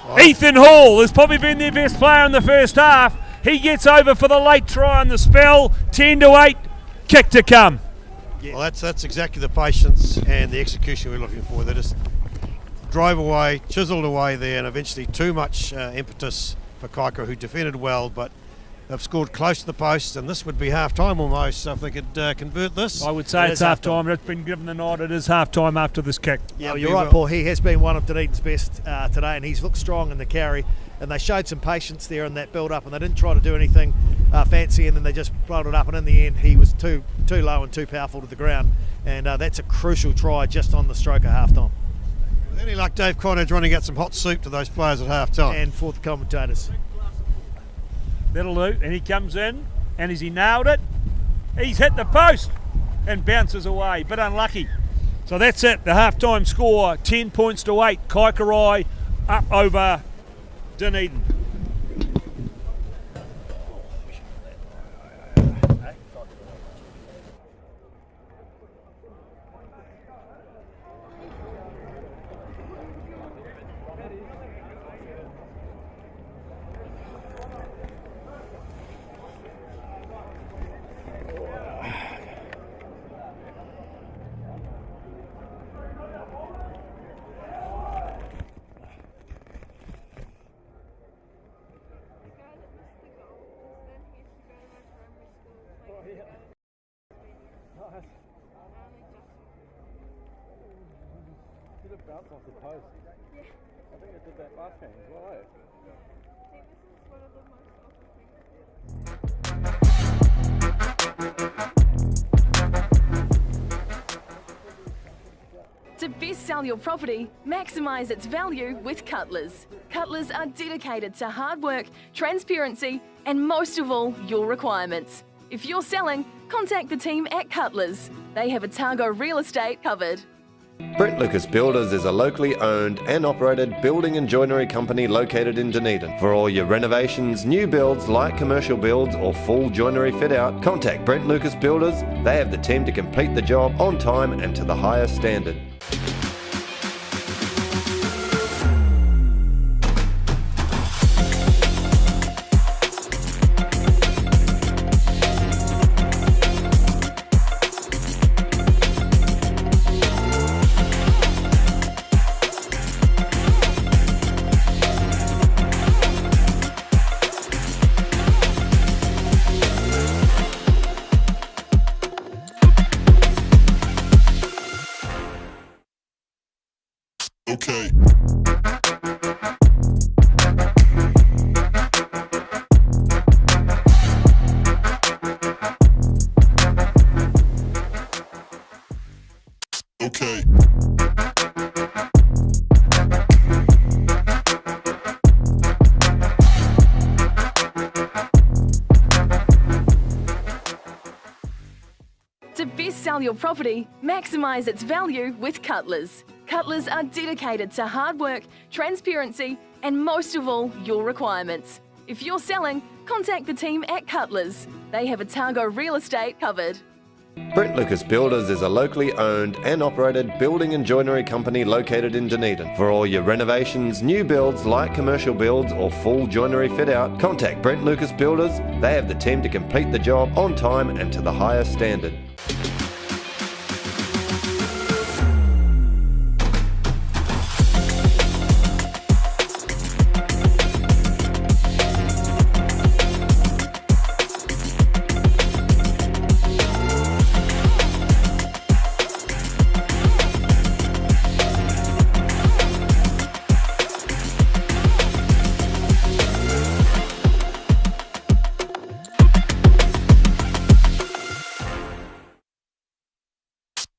Oh. Ethan Hall has probably been their best player in the first half. He gets over for the late try on the spell. 10-8. Kick to come. Yeah. Well, that's exactly the patience and the execution we're looking for. They just drove away, chiseled away there, and eventually too much impetus for Kaikorai, who defended well, but they've scored close to the post, and this would be half-time almost, so if they could convert this. I would say it's half-time. It's been given the nod. It is half-time after this kick. Yeah, you're right, Paul. He has been one of Dunedin's best today, and he's looked strong in the carry, and they showed some patience there in that build-up, and they didn't try to do anything fancy, and then they just rolled it up, and in the end he was too low and too powerful to the ground, and that's a crucial try just on the stroke of half-time. With any luck, Dave Conrad's running out some hot soup to those players at half-time. And for the commentators. That'll do, and he comes in, and as he nailed it, he's hit the post and bounces away, but unlucky. So that's it, the half-time score, 10 points to 8. Kaikorai up over Dunedin. it bounce off the post? Yeah. I think it did that last game as well, eh? To best sell your property, maximise its value with Cutlers. Cutlers are dedicated to hard work, transparency, and most of all, your requirements. If you're selling, contact the team at Cutlers. They have Otago real estate covered. Brent Lucas Builders is a locally owned and operated building and joinery company located in Dunedin. For all your renovations, new builds, light commercial builds or full joinery fit out, contact Brent Lucas Builders. They have the team to complete the job on time and to the highest standard. Okay. Okay. To best sell your property, maximise its value with Cutlers. Cutlers are dedicated to hard work, transparency, and most of all, your requirements. If you're selling, contact the team at Cutlers. They have Otago real estate covered. Brent Lucas Builders is a locally owned and operated building and joinery company located in Dunedin. For all your renovations, new builds, light commercial builds or full joinery fit out, contact Brent Lucas Builders. They have the team to complete the job on time and to the highest standard.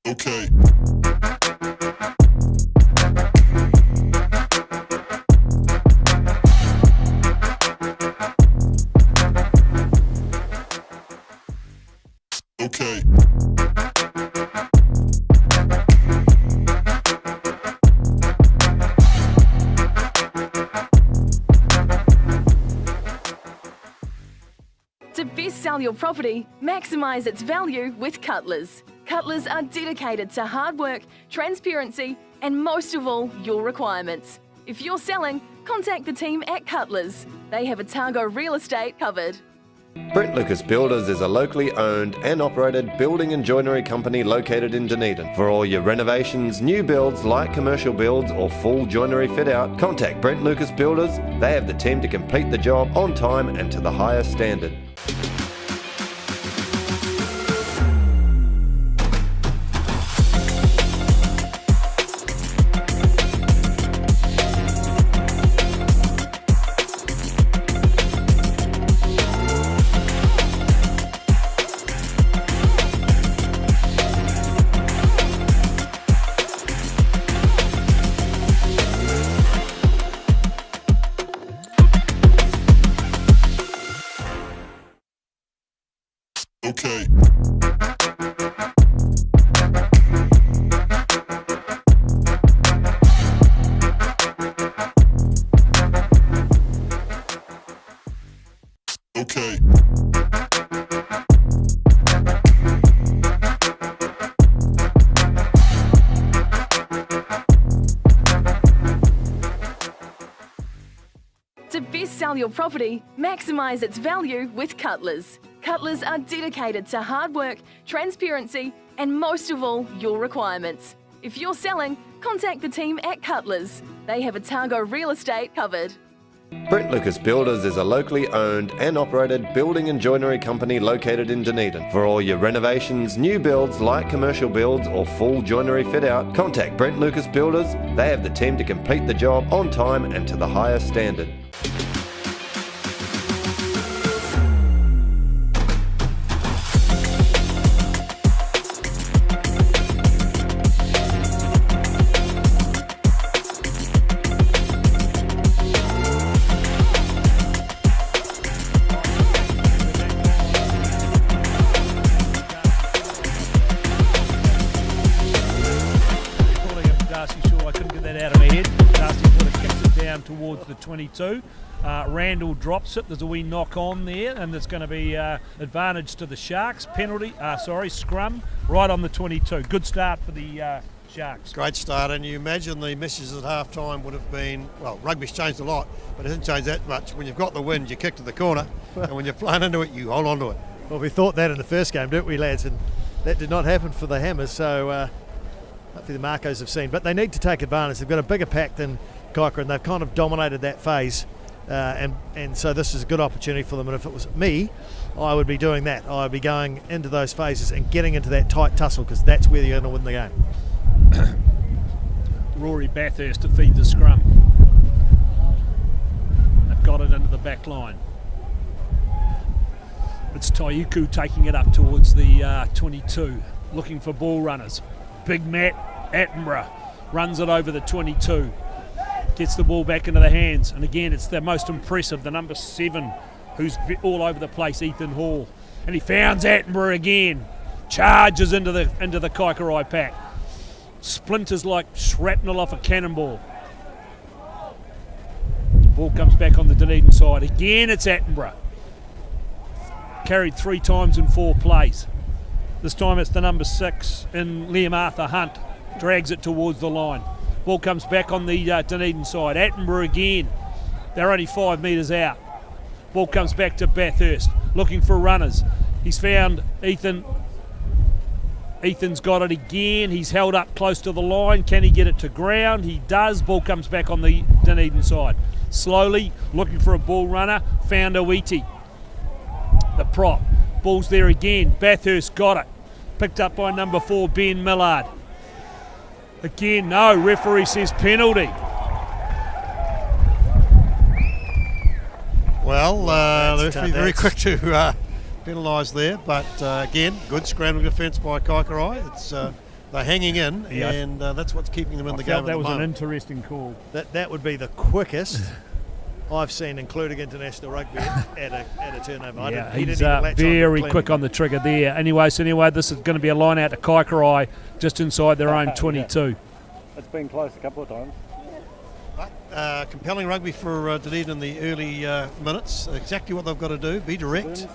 Okay. Okay. To best sell your property, maximise its value with Cutlers. Cutlers are dedicated to hard work, transparency, and most of all, your requirements. If you're selling, contact the team at Cutlers. They have Otago real estate covered. Brent Lucas Builders is a locally owned and operated building and joinery company located in Dunedin. For all your renovations, new builds, light commercial builds or full joinery fit out, contact Brent Lucas Builders. They have the team to complete the job on time and to the highest standard. Okay. Okay. To best sell your property, maximise its value with Cutlers. Cutlers are dedicated to hard work, transparency, and most of all, your requirements. If you're selling, contact the team at Cutlers. They have Otago real estate covered. Brent Lucas Builders is a locally owned and operated building and joinery company located in Dunedin. For all your renovations, new builds, light commercial builds or full joinery fit out, contact Brent Lucas Builders. They have the team to complete the job on time and to the highest standard. Towards the 22. Randall drops it. There's a wee knock on there, and there's going to be advantage to the Sharks. Penalty, scrum, right on the 22. Good start for the Sharks. Great start, and you imagine the messages at half time would have been, well, rugby's changed a lot, but it hasn't changed that much. When you've got the wind, you kick to the corner, and when you're flying into it, you hold on to it. Well, we thought that in the first game, didn't we, lads? And that did not happen for the Hammers, so hopefully the Makos have seen. But they need to take advantage. They've got a bigger pack than Kaikorai, and they've kind of dominated that phase, and so this is a good opportunity for them. And if it was me, I would be doing that. I would be going into those phases and getting into that tight tussle, because that's where you're going to win the game. Rory Bathurst to feed the scrum. They've got it into the back line. It's Taiuku taking it up towards the 22, looking for ball runners. Big Matt Attenborough runs it over the 22. Gets the ball back into the hands, and again it's the most impressive, the number 7, who's all over the place, Ethan Hall, and he founds Attenborough again, charges into the Kaikorai pack, splinters like shrapnel off a cannonball. Ball comes back on the Dunedin side, again it's Attenborough, carried 3 times in 4 plays. This time it's the number 6 in Liam Arthur Hunt, drags it towards the line. Ball comes back on the Dunedin side. Attenborough again. They're only 5 metres out. Ball comes back to Bathurst, looking for runners. He's found Ethan. Ethan's got it again. He's held up close to the line. Can he get it to ground? He does. Ball comes back on the Dunedin side. Slowly, looking for a ball runner. Found Owiti, the prop. Ball's there again. Bathurst got it. Picked up by number 4, Ben Millard. Again, no, referee says penalty. Well, the referee very quick to penalise there, but again, good scrambling defence by Kaikorai. It's they're hanging in, and that's what's keeping them in the game. That was an interesting call. That would be the quickest I've seen, including international rugby, at a turnover. Yeah, he's very quick on the trigger there. Anyway, this is going to be a line out to Kaikorai just inside their own 22. It's been close a couple of times. Compelling rugby for Dunedin in the early minutes. Exactly what they've got to do. Be direct.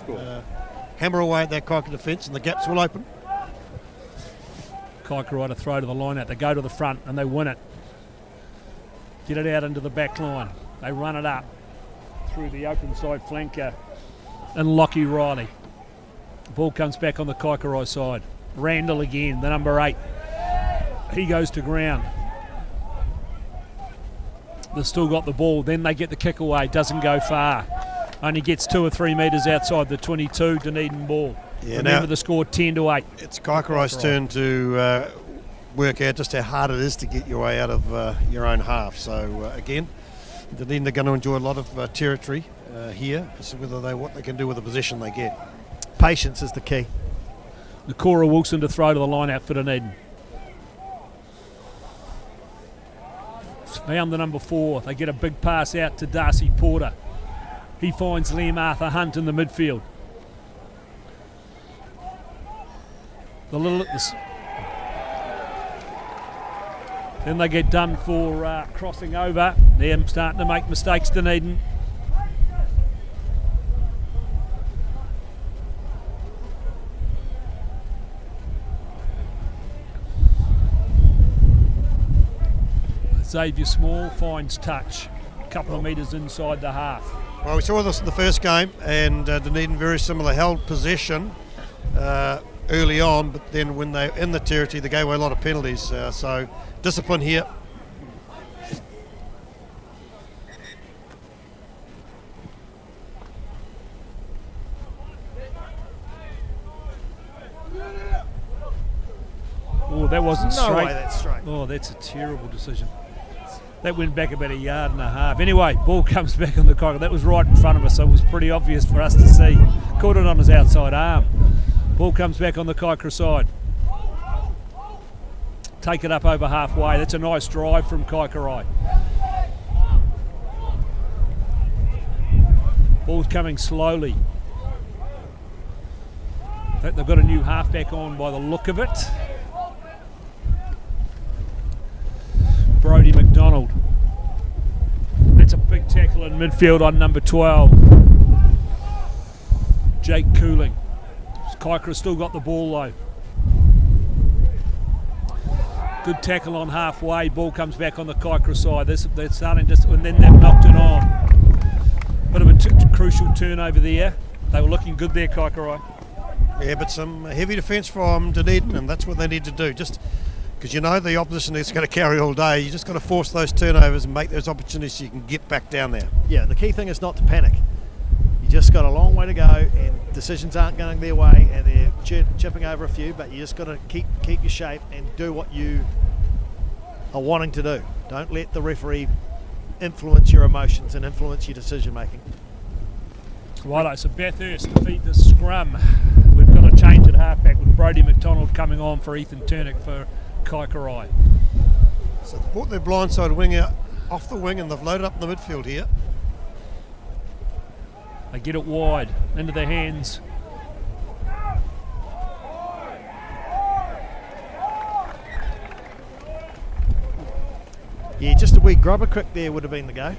Hammer away at that Kaikorai defence, and the gaps will open. Kaikorai to throw to the line out. They go to the front and they win it. Get it out into the back line. They run it up through the open side flanker and Lockie Riley. The ball comes back on the Kaikorai side. Randall again, the number 8. He goes to ground. They've still got the ball. Then they get the kick away. Doesn't go far. Only gets 2 or 3 metres outside the 22. Dunedin ball. Yeah, remember the score 10-8. It's Kaikorai's turn to work out just how hard it is to get your way out of your own half. So again, Dunedin are going to enjoy a lot of territory here. It's whether what they can do with the position they get. Patience is the key. Nakora Wilson to throw to the line out for Dunedin. Found the number 4. They get a big pass out to Darcy Porter. He finds Liam Arthur Hunt in the midfield. Then they get done for crossing over. They're starting to make mistakes, Dunedin. Xavier Small finds touch, a couple of metres inside the half. Well, we saw this in the first game, and Dunedin very similar, held possession early on, but then when they're in the territory, they gave away a lot of penalties. So discipline here. that wasn't No straight. way that's straight. Oh, that's a terrible decision. That went back about 1.5 yards. Anyway, ball comes back on the Kaikorai. That was right in front of us, so it was pretty obvious for us to see. Caught it on his outside arm. Ball comes back on the Kaikorai side. Take it up over halfway. That's a nice drive from Kaikorai. Ball's coming slowly. I think they've got a new halfback on by the look of it. Brodie McDonald. That's a big tackle in midfield on number 12. Jake Cooling. Kaikorai still got the ball though. Good tackle on halfway. Ball comes back on the Kaikorai side. They're starting to, and then they've knocked it on. Bit of a crucial turnover there. They were looking good there, Kaikorai. Yeah, but some heavy defence from Dunedin, and that's what they need to do. Just because you know the opposition is going to carry all day, you just got to force those turnovers and make those opportunities so you can get back down there. Yeah, the key thing is not to panic. You just got a long way to go, and decisions aren't going their way, and they're chipping over a few. But you just got to keep your shape and do what you are wanting to do. Don't let the referee influence your emotions and influence your decision making. Righto, so Bathurst defeat the scrum. We've got a change at halfback with Brodie McDonald coming on for Ethan Turnick for Kaikorai. So they've brought their blindside wing out off the wing, and they've loaded up in the midfield here. They get it wide into their hands. Yeah, just a wee grubber quick there would have been the go.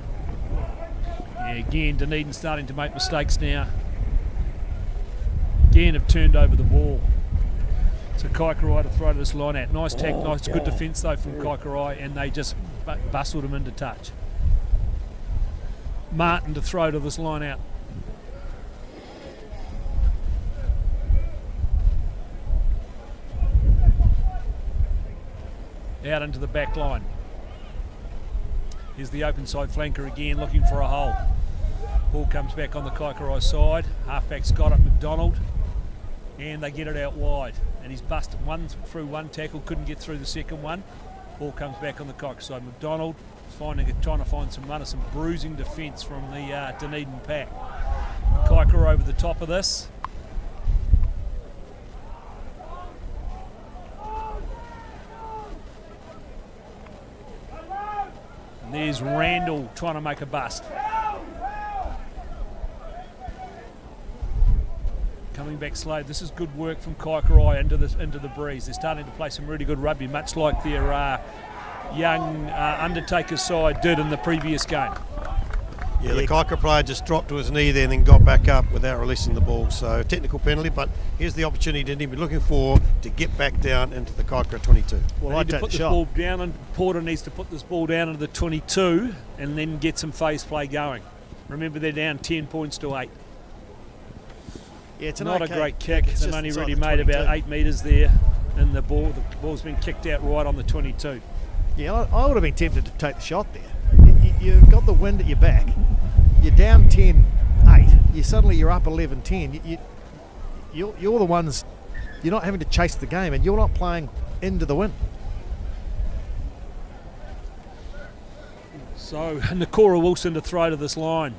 Yeah, again, Dunedin starting to make mistakes now. Again, have turned over the ball. So Kaikorai to throw this line out. Nice tackle, nice good defence though from Kaikorai, and they just bustled him into touch. Martin to throw to this line out. Out into the back line. Here's the open side flanker again, looking for a hole. Ball comes back on the Kaikorai side. Halfback's got it, McDonald. And they get it out wide. And he's busted one through one tackle, couldn't get through the second one. Ball comes back on the Kaikorai side. McDonald trying to find some runner, some bruising defence from the Dunedin pack. Kaikorai over the top of this. And there's Randall trying to make a bust. Coming back slow. This is good work from Kaikorai into the breeze. They're starting to play some really good rugby, much like their young Undertaker side did in the previous game. Yeah, the Kaikorai player just dropped to his knee there and then got back up without releasing the ball. So technical penalty, but here's the opportunity Dunedin be looking for to get back down into the Kaikorai 22. Well, I need to put this ball down, and Porter needs to put this ball down into the 22 and then get some phase play going. Remember, they're down 10 points to 8. Yeah, it's not okay a great kick. They've only really made 22. about 8 metres there in the ball. The ball's been kicked out right on the 22. Yeah, I would have been tempted to take the shot there. You've got the wind at your back. You're down 10-8. You're up 11-10. You're the ones. You're not having to chase the game, and you're not playing into the wind. So Nakora Wilson to throw to this line.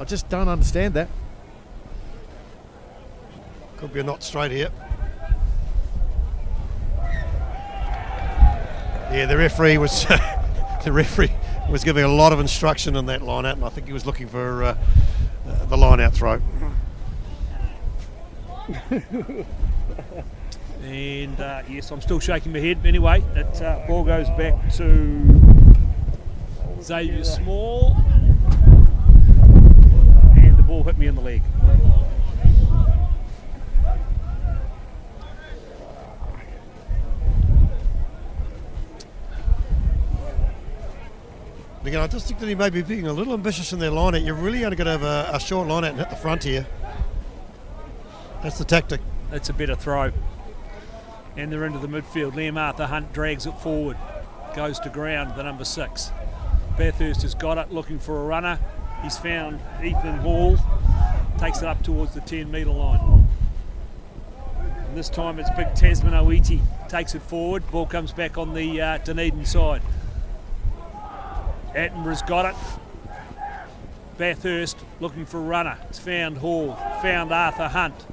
I just don't understand that. Could be a knot straight here. Yeah, the referee was giving a lot of instruction on that line out, and I think he was looking for the line out throw. And yes, I'm still shaking my head. Anyway, that ball goes back to Xavier Small, and the ball hit me in the leg. Again, I just think that he may be being a little ambitious in their line out. You're really only going to have a short line out and hit the front here. That's the tactic. That's a better throw. And they're into the midfield. Liam Arthur Hunt drags it forward. Goes to ground, the number 6. Bathurst has got it, looking for a runner. He's found Ethan Hall. Takes it up towards the 10-metre line. And this time it's big Tasman Oiti. Takes it forward. Ball comes back on the Dunedin side. Attenborough's got it. Bathurst looking for a runner. It's found Hall. Found Arthur Hunt.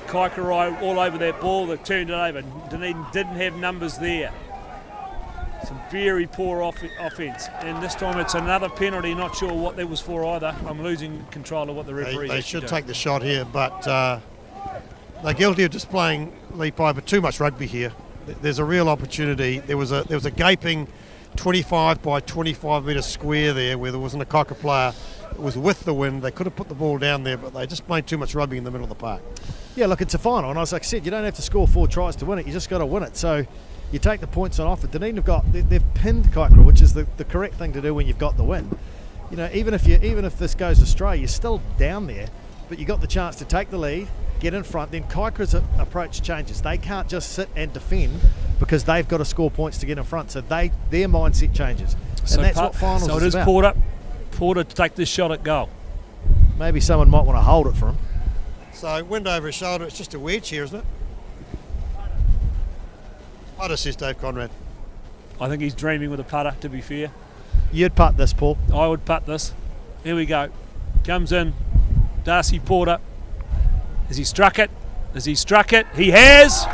Kaikorai all over that ball. They've turned it over. Dunedin didn't have numbers there. Some very poor offence. And this time it's another penalty. Not sure what that was for either. I'm losing control of what the referee They should take the shot here, but they're guilty of displaying Lee Piper too much rugby here. There's a real opportunity. There was a gaping 25 by 25 metre square there where there wasn't a Cocker player. It was with the wind. They could have put the ball down there, but they just played too much rugby in the middle of the park. Yeah, look, it's a final, and as I said, you don't have to score 4 tries to win it. You just got to win it. So you take the points on offer. Dunedin they've pinned Kaikorai, which is the correct thing to do when you've got the win. You know, even if this goes astray, you're still down there, but you got the chance to take the lead, get in front. Then Kaikorai's approach changes. They can't just sit and defend because they've got to score points to get in front. So their mindset changes, and that's what finals is about. So it is Porter to take this shot at goal. Maybe someone might want to hold it for him. So wind over his shoulder. It's just a wedge here, isn't it? Putter, says Dave Conrad. I think he's dreaming with a putter, to be fair. You'd putt this, Paul. I would putt this. Here we go. Comes in. Darcy Porter. Has he struck it? Has he struck it? He has.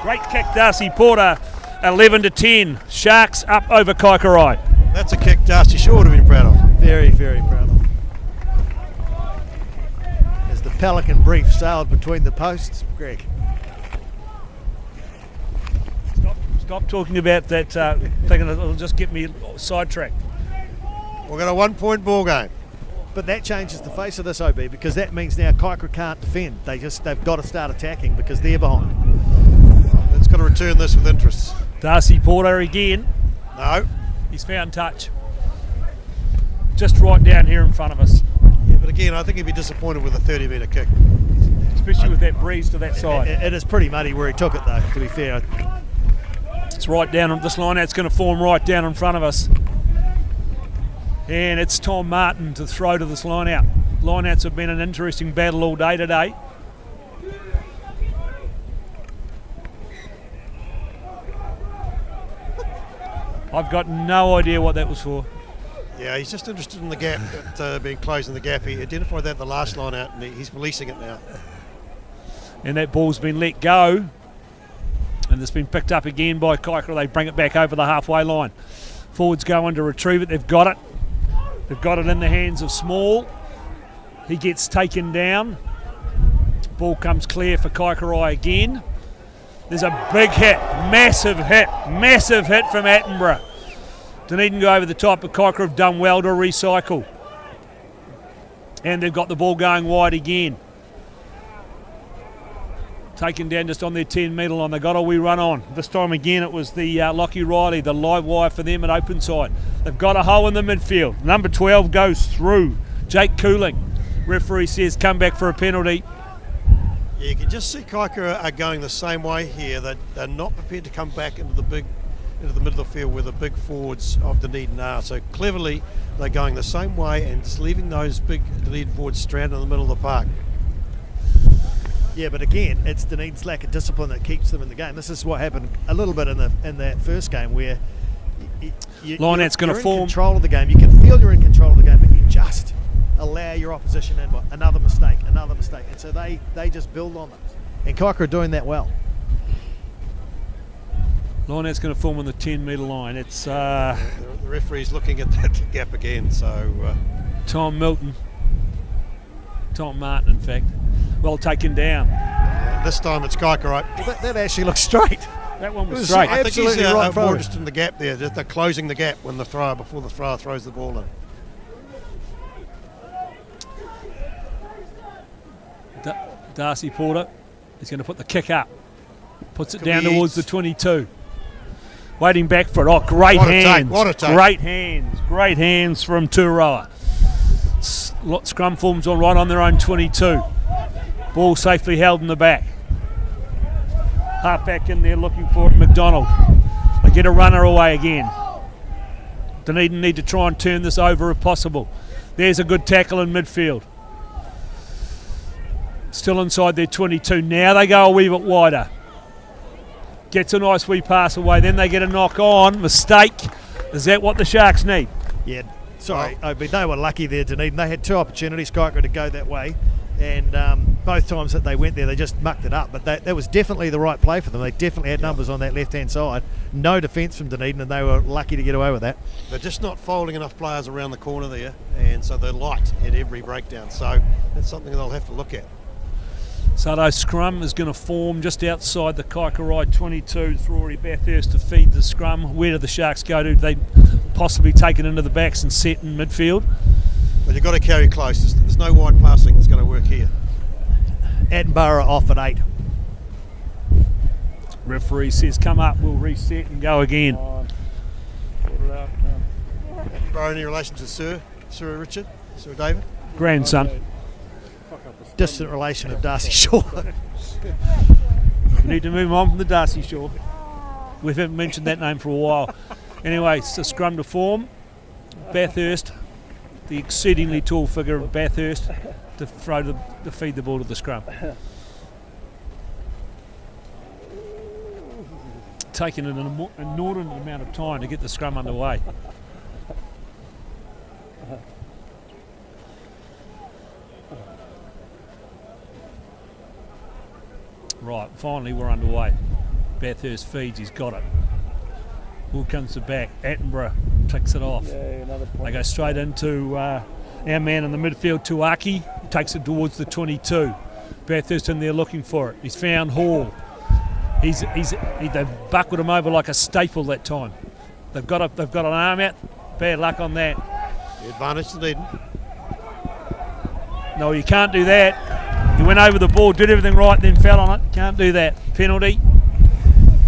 Great kick, Darcy Porter. 11-10. Sharks up over Kaikorai. That's a kick Darcy sure would have been proud of. Very, very proud of. As the Pelican brief sailed between the posts, Greg. Stop talking about that, thinking it'll just get me sidetracked. We've got a 1 point ball game. But that changes the face of this OB because that means now Kaikorai can't defend. They've got to start attacking because they're behind. It's got to return this with interest. Darcy Porter again. No. He's found touch. Just right down here in front of us. Yeah, but again, I think he'd be disappointed with a 30-metre kick. Especially with that breeze to that side. It is pretty muddy where he took it, though, to be fair. It's right down on this line. It's going to form right down in front of us. And it's Tom Martin to throw to this line out. Line outs have been an interesting battle all day today. I've got no idea what that was for. Yeah, he's just interested in the gap, being closing the gap. He identified that the last line out, and he's releasing it now. And that ball's been let go. And it's been picked up again by Kaikorai. They bring it back over the halfway line. Forwards go in to retrieve it. They've got it. They've got it in the hands of Small. He gets taken down. Ball comes clear for Kaikorai again. There's a big hit, massive hit from Attenborough. Dunedin go over the top, but Kaikorai have done well to recycle. And they've got the ball going wide again. Taken down just on their 10-metre line. They got a wee run on. This time again it was the Lockie Riley, the live wire for them at open side. They've got a hole in the midfield. Number 12 goes through. Jake Cooling. Referee says come back for a penalty. Yeah, you can just see Kaikorai are going the same way here. They're not prepared to come back into the middle of the field where the big forwards of Dunedin are. So cleverly they're going the same way and just leaving those big Dunedin forwards stranded in the middle of the park. Yeah, but again, it's Dunedin's lack of discipline that keeps them in the game. This is what happened a little bit in that first game where line out's going to form. You're in control of the game. You can feel you're in control of the game, but you just allow your opposition in. Another mistake. And so they just build on those. And Kaikorai are doing that well. Line out's going to form on the 10-metre line. It's the referee's looking at that gap again. So Tom Martin, in fact. Well taken down. This time it's Kaikorai. Well, that actually looks straight. That one was straight. I think he's right more interested in the gap there. They're closing the gap when before the thrower throws the ball in. Darcy Porter is going to put the kick up. Puts it down towards the 22. Waiting back for it. Oh, great hands. What a take. Great hands from Turoa. Scrum forms on right on their own 22. Ball safely held in the back. Half back in there looking for it, McDonald. They get a runner away again. Dunedin need to try and turn this over if possible. There's a good tackle in midfield. Still inside their 22. Now they go a wee bit wider. Gets a nice wee pass away. Then they get a knock on. Mistake. Is that what the Sharks need? Yeah, sorry. I mean, they were lucky there, Dunedin. They had 2 opportunities, Kaikorai, to go that way. And both times that they went there, they just mucked it up. But that was definitely the right play for them. They definitely had numbers on that left-hand side. No defence from Dunedin, and they were lucky to get away with that. They're just not folding enough players around the corner there, and so they're light at every breakdown. So that's something they'll have to look at. So those scrum is going to form just outside the Kaikorai 22. It's Rory Bathurst to feed the scrum. Where do the Sharks go to? They possibly take it into the backs and set in midfield. But you've got to carry close. There's no wide passing that's going to work here. Attenborough off at 8. Referee says come up, we'll reset and go again. Attenborough, any relation to Sir Richard? Sir David? Grandson. Distant relation of Darcy Shaw. We need to move on from the Darcy Shaw. We haven't mentioned that name for a while. Anyway, it's a scrum to form. Bathurst, the exceedingly tall figure of Bathurst, to feed the ball to the scrum. Taking an inordinate amount of time to get the scrum underway. Right, finally we're underway. Bathurst feeds, he's got it. Ball comes to back, Attenborough takes it off. They go straight into our man in the midfield, Tuaki, takes it towards the 22. Bathurst in there looking for it. He's found Hall. They've buckled him over like a staple that time. They've got an arm out. Bad luck on that. The advantage to Dunedin. No, you can't do that. He went over the ball, did everything right, then fell on it. Can't do that. Penalty.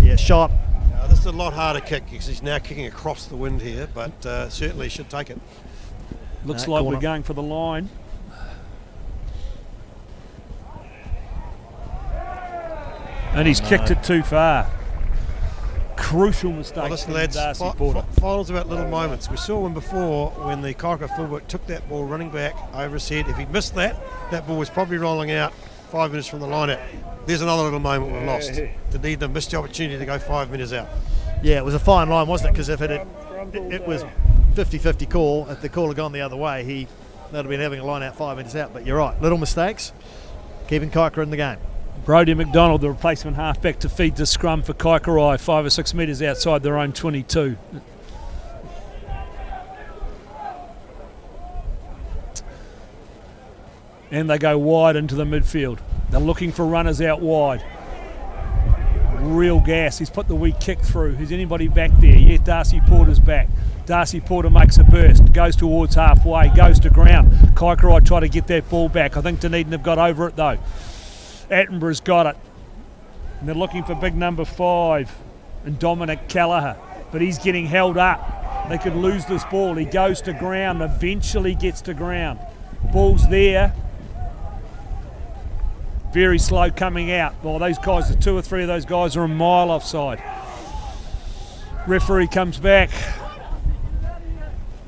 Yeah, shot. This is a lot harder kick because he's now kicking across the wind here, but certainly should take it. Looks like corner. we're going for the line. And he's kicked it too far. Crucial mistake. Well, listen, from lads, Darcy Porter. finals about little moments. We saw one before when the Kaikorai fullback took that ball running back over his head. If he'd missed that ball was probably rolling out 5 minutes from the line out. There's another little moment we've lost. Dunedin missed the opportunity to go 5 minutes out. Yeah, it was a fine line, wasn't it? Because if it was 50-50 call, if the call had gone the other way, they'd have been having a line out 5 minutes out. But you're right, little mistakes, keeping Kaikorai in the game. Brodie McDonald, the replacement halfback, to feed the scrum for Kaikorai, 5 or 6 metres outside their own 22. And they go wide into the midfield. They're looking for runners out wide. Real gas. He's put the wee kick through. Is anybody back there? Yeah, Darcy Porter's back. Darcy Porter makes a burst, goes towards halfway, goes to ground. Kaikorai try to get that ball back. I think Dunedin have got over it though. Attenborough's got it. And they're looking for big number 5 and Dominic Callagher. But he's getting held up. They could lose this ball. He goes to ground, eventually gets to ground. Ball's there. Very slow coming out. Well, those guys, the 2 or 3 of those guys are a mile offside. Referee comes back.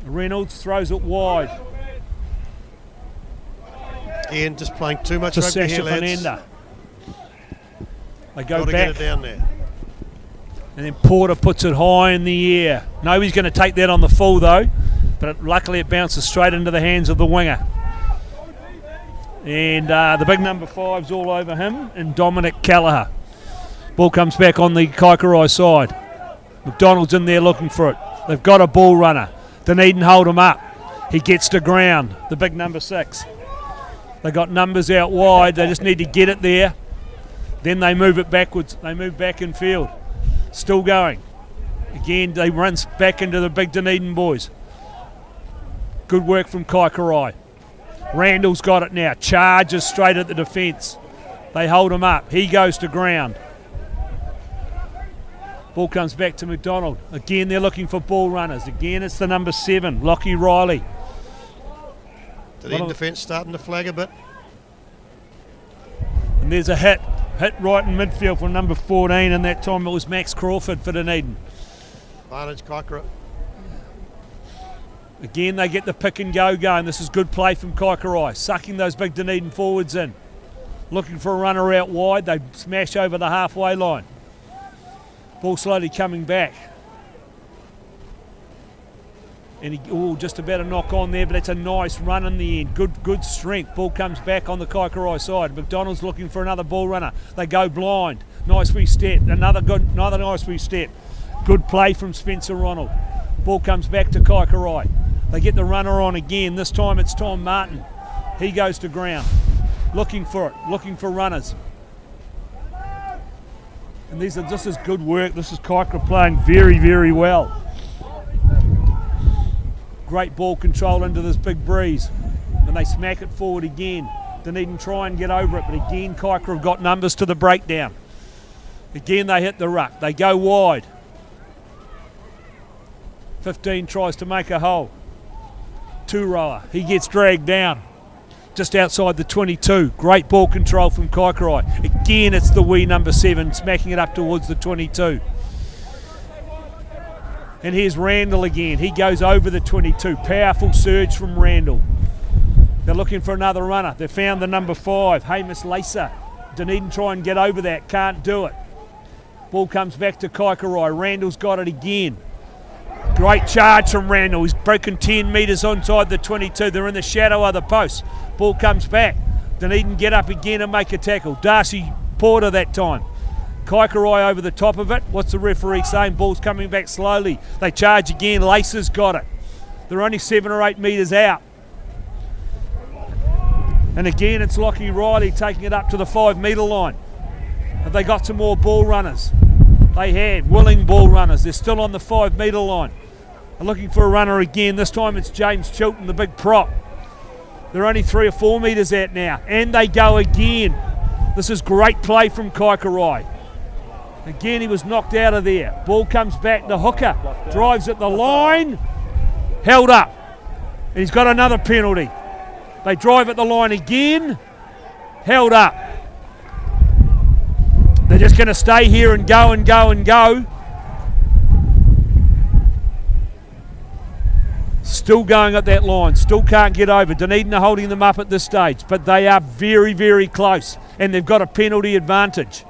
Reynolds throws it wide. Again, just playing too much To rugby here, Sasha lads. Fernanda. They go Got to back. get it down there. And then Porter puts it high in the air. Nobody's going to take that on the full though. But luckily it bounces straight into the hands of the winger. And the big number 5's all over him and Dominic Callagher. Ball comes back on the Kaikorai side. McDonald's in there looking for it. They've got a ball runner. Dunedin hold him up. He gets to ground, the big number 6. They got numbers out wide. They just need to get it there. Then they move it backwards. They move back in field. Still going. Again, they run back into the big Dunedin boys. Good work from Kaikorai. Randall's got it now. Charges straight at the defence. They hold him up. He goes to ground. Ball comes back to McDonald. Again, they're looking for ball runners. Again, it's the number 7, Lockie Riley. Dunedin defence starting to flag a bit. And there's a hit right in midfield from number 14, and that time it was Max Crawford for Dunedin. Advantage Kaikorai. Again, they get the pick and go going. This is good play from Kaikorai, sucking those big Dunedin forwards in. looking for a runner out wide. They smash over the halfway line. Ball slowly coming back. And he, just about a knock on there, but it's a nice run in the end. Good strength. Ball comes back on the Kaikorai side. McDonald's looking for another ball runner. They go blind. Nice wee step. Another nice wee step. Good play from Spencer Ronald. Ball comes back to Kaikorai. They get the runner on again. This time it's Tom Martin. He goes to ground. Looking for it. Looking for runners. And this is good work. This is Kaikorai playing very, very well. Great ball control into this big breeze. And they smack it forward again. Dunedin try and get over it, but again Kaikorai have got numbers to the breakdown. Again they hit the ruck. They go wide. 15 tries to make a hole. Two-rower. He gets dragged down. Just outside the 22. Great ball control from Kaikorai. Again it's the wee number 7 smacking it up towards the 22. And here's Randall again. He goes over the 22. Powerful surge from Randall. They're looking for another runner. They found the number 5, Hamish Lacer. Dunedin try and get over that. Can't do it. Ball comes back to Kaikorai. Randall's got it again. Great charge from Randall. He's broken 10 metres inside the 22. They're in the shadow of the post. Ball comes back. Dunedin get up again and make a tackle. Darcy Porter that time. Kaikorai over the top of it. What's the referee saying? Ball's coming back slowly. They charge again. Lacer's got it. They're only 7 or 8 metres out. And again, it's Lockie Riley taking it up to the 5 metre line. Have they got some more ball runners? They have. Willing ball runners. They're still on the 5 metre line. They're looking for a runner again. This time it's James Chilton, the big prop. They're only 3 or 4 metres out now. And they go again. This is great play from Kaikorai. Again, he was knocked out of there. Ball comes back. The hooker drives at the line. Held up. And he's got another penalty. They drive at the line again. Held up. They're just going to stay here and go and go and go. Still going at that line. Still can't get over. Dunedin are holding them up at this stage. But they are very, very close. And they've got a penalty advantage.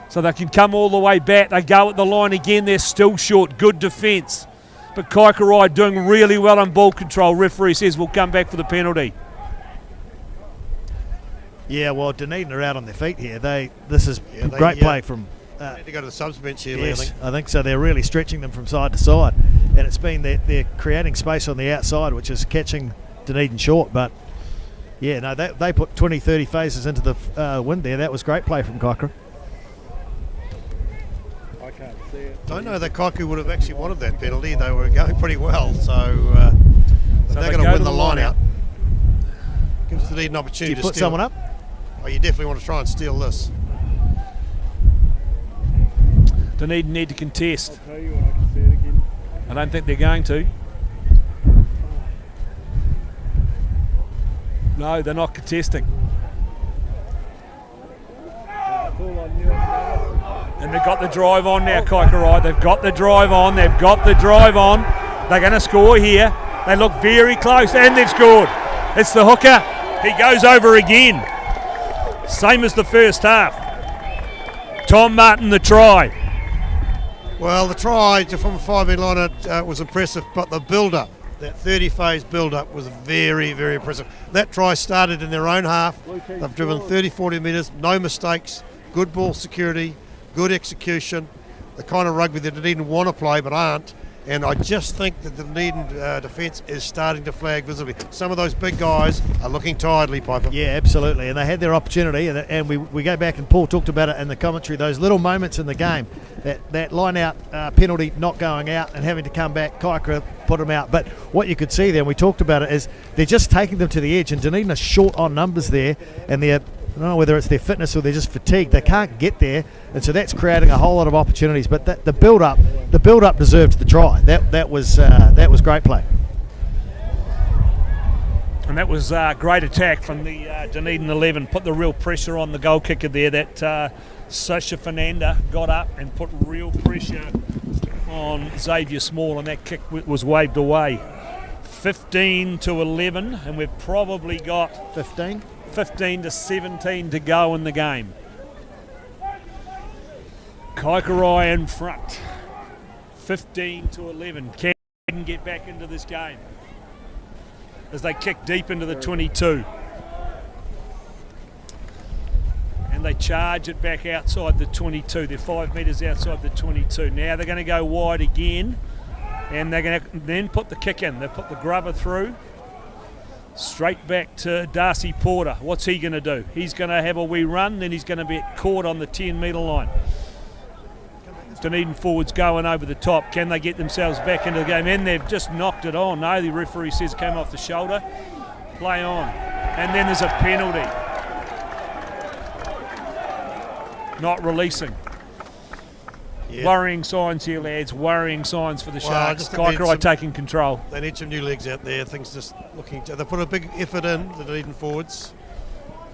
So they can come all the way back. They go at the line again. They're still short. Good defence. But Kaikorai doing really well on ball control. Referee says we'll come back for the penalty. Yeah, well, Dunedin are out on their feet here. This is great play from... They need to go to the subs bench here, yes, I think so. They're really stretching them from side to side. And it's been they're creating space on the outside, which is catching Dunedin short. But, yeah, no, they put 20, 30 phases into the wind there. That was great play from Kaikorai. I can't see it. Don't know that Kaikorai would have actually wanted that penalty. They were going pretty well, so they're going to win the line out. Gives Dunedin an opportunity to steal. Put someone up? Oh, you definitely want to try and steal this. Dunedin need to contest. I'll tell you when I can see it again. I don't think they're going to. No, they're not contesting. That's all I knew. And they've got the drive on now, Kaikorai. They've got the drive on. They've got the drive on. They're going to score here. They look very close, and they've scored. It's the hooker. He goes over again. Same as the first half. Tom Martin, the try. Well, the try from a 5 metre line was impressive, but the build-up, that 30-phase build-up was very, very impressive. That try started in their own half. They've driven 30, 40 metres, no mistakes, good ball security, good execution, the kind of rugby that Dunedin want to play but aren't. And I just think that the Dunedin defence is starting to flag visibly. Some of those big guys are looking tired, Lee Piper. Yeah, absolutely. And they had their opportunity. And we go back, and Paul talked about it in the commentary, those little moments in the game, that line-out penalty not going out and having to come back, Kaikorai put them out. But what you could see there, and we talked about it, is they're just taking them to the edge. And Dunedin are short on numbers there. And they're, I don't know whether it's their fitness or they're just fatigued. They can't get there. And so that's creating a whole lot of opportunities. But the build-up deserved the try. That was great play. And that was a great attack from the Dunedin 11. Put the real pressure on the goal kicker there. That Sasha Fernanda got up and put real pressure on Xavier Small, and that kick was waved away. 15-11, and we've probably got 15. 15-17 to go in the game. Kaikorai in front. 15-11. Can get back into this game as they kick deep into the 22. And they charge it back outside the 22. They're 5 metres outside the 22. Now they're going to go wide again, and they're going to then put the kick in. They put the grubber through. Straight back to Darcy Porter. What's he going to do? He's going to have a wee run, then he's going to be caught on the 10-metre line. Dunedin forwards going over the top. Can they get themselves back into the game? And they've just knocked it on. No, the referee says it came off the shoulder. Play on. And then there's a penalty. Not releasing. Yeah. Worrying signs here, lads. Worrying signs for the Sharks. Kaikorai taking control. They need some new legs out there. Things just looking. They put a big effort in, the Dunedin forwards,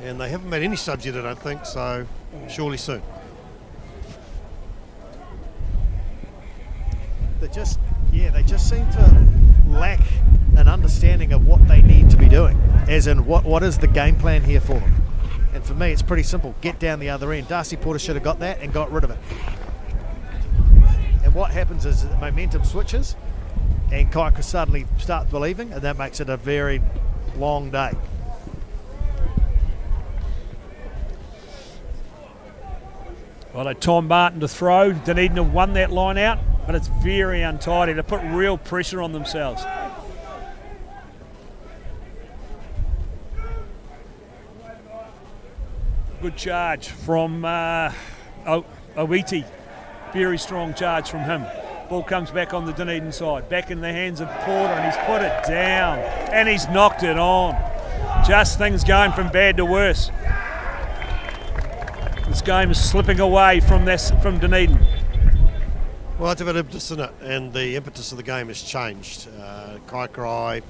and they haven't made any subs yet, I don't think. So surely soon. They just seem to lack an understanding of what they need to be doing, as in what is the game plan here for them. And for me, it's pretty simple. Get down the other end. Darcy Porter should have got that and got rid of it. And what happens is the momentum switches and Kaikorai suddenly starts believing, and that makes it a very long day. Well, Tom Martin to throw. Dunedin have won that line out, but it's very untidy. They put real pressure on themselves. Good charge from Owiti. Very strong charge from him. Ball comes back on the Dunedin side. Back in the hands of Porter, and he's put it down. And he's knocked it on. Just things going from bad to worse. This game is slipping away from Dunedin. Well, it's a bit of impetus in it, and the impetus of the game has changed. Kaikorai,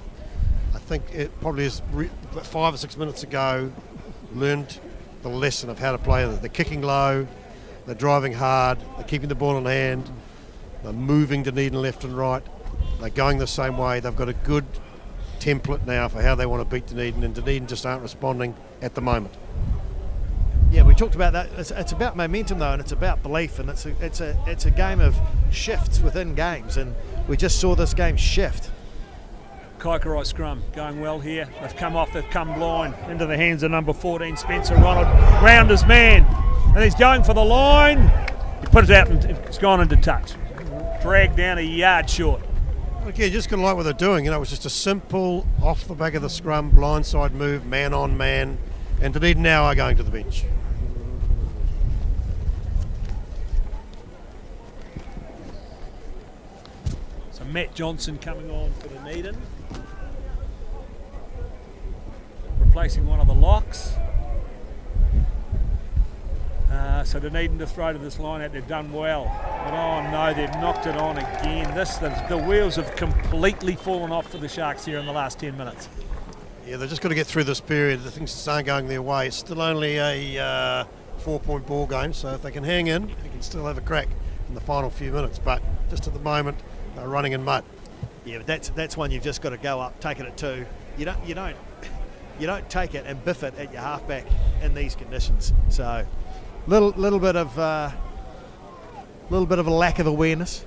I think it probably is 5 or 6 minutes ago, learned the lesson of how to play. They're kicking low, they're driving hard, they're keeping the ball in hand, they're moving Dunedin left and right, they're going the same way. They've got a good template now for how they want to beat Dunedin, and Dunedin just aren't responding at the moment. Yeah, we talked about that. It's about momentum though, and it's about belief, and it's a game of shifts within games, and we just saw this game shift. Kaikorai scrum going well here. They've come off, they've come blind into the hands of number 14, Spencer Ronald. Round his man, and he's going for the line. He put it out and it's gone into touch. Dragged down a yard short. Okay, just kind of like what they're doing. You know, it was just a simple off the back of the scrum, blindside move, man on man, and Dunedin now are going to the bench. So Matt Johnson coming on for Dunedin, replacing one of the locks. So Dunedin to throw to this line out. They've done well, but oh no, they've knocked it on again. The wheels have completely fallen off for the Sharks here in the last 10 minutes. Yeah, they've just got to get through this period. The things aren't going their way. It's still only a 4-point ball game, so if they can hang in, they can still have a crack in the final few minutes. But just at the moment, they're running in mud. Yeah, but that's one you've just got to go up, take it at 2. You don't take it and biff it at your halfback in these conditions. So little bit of a lack of awareness.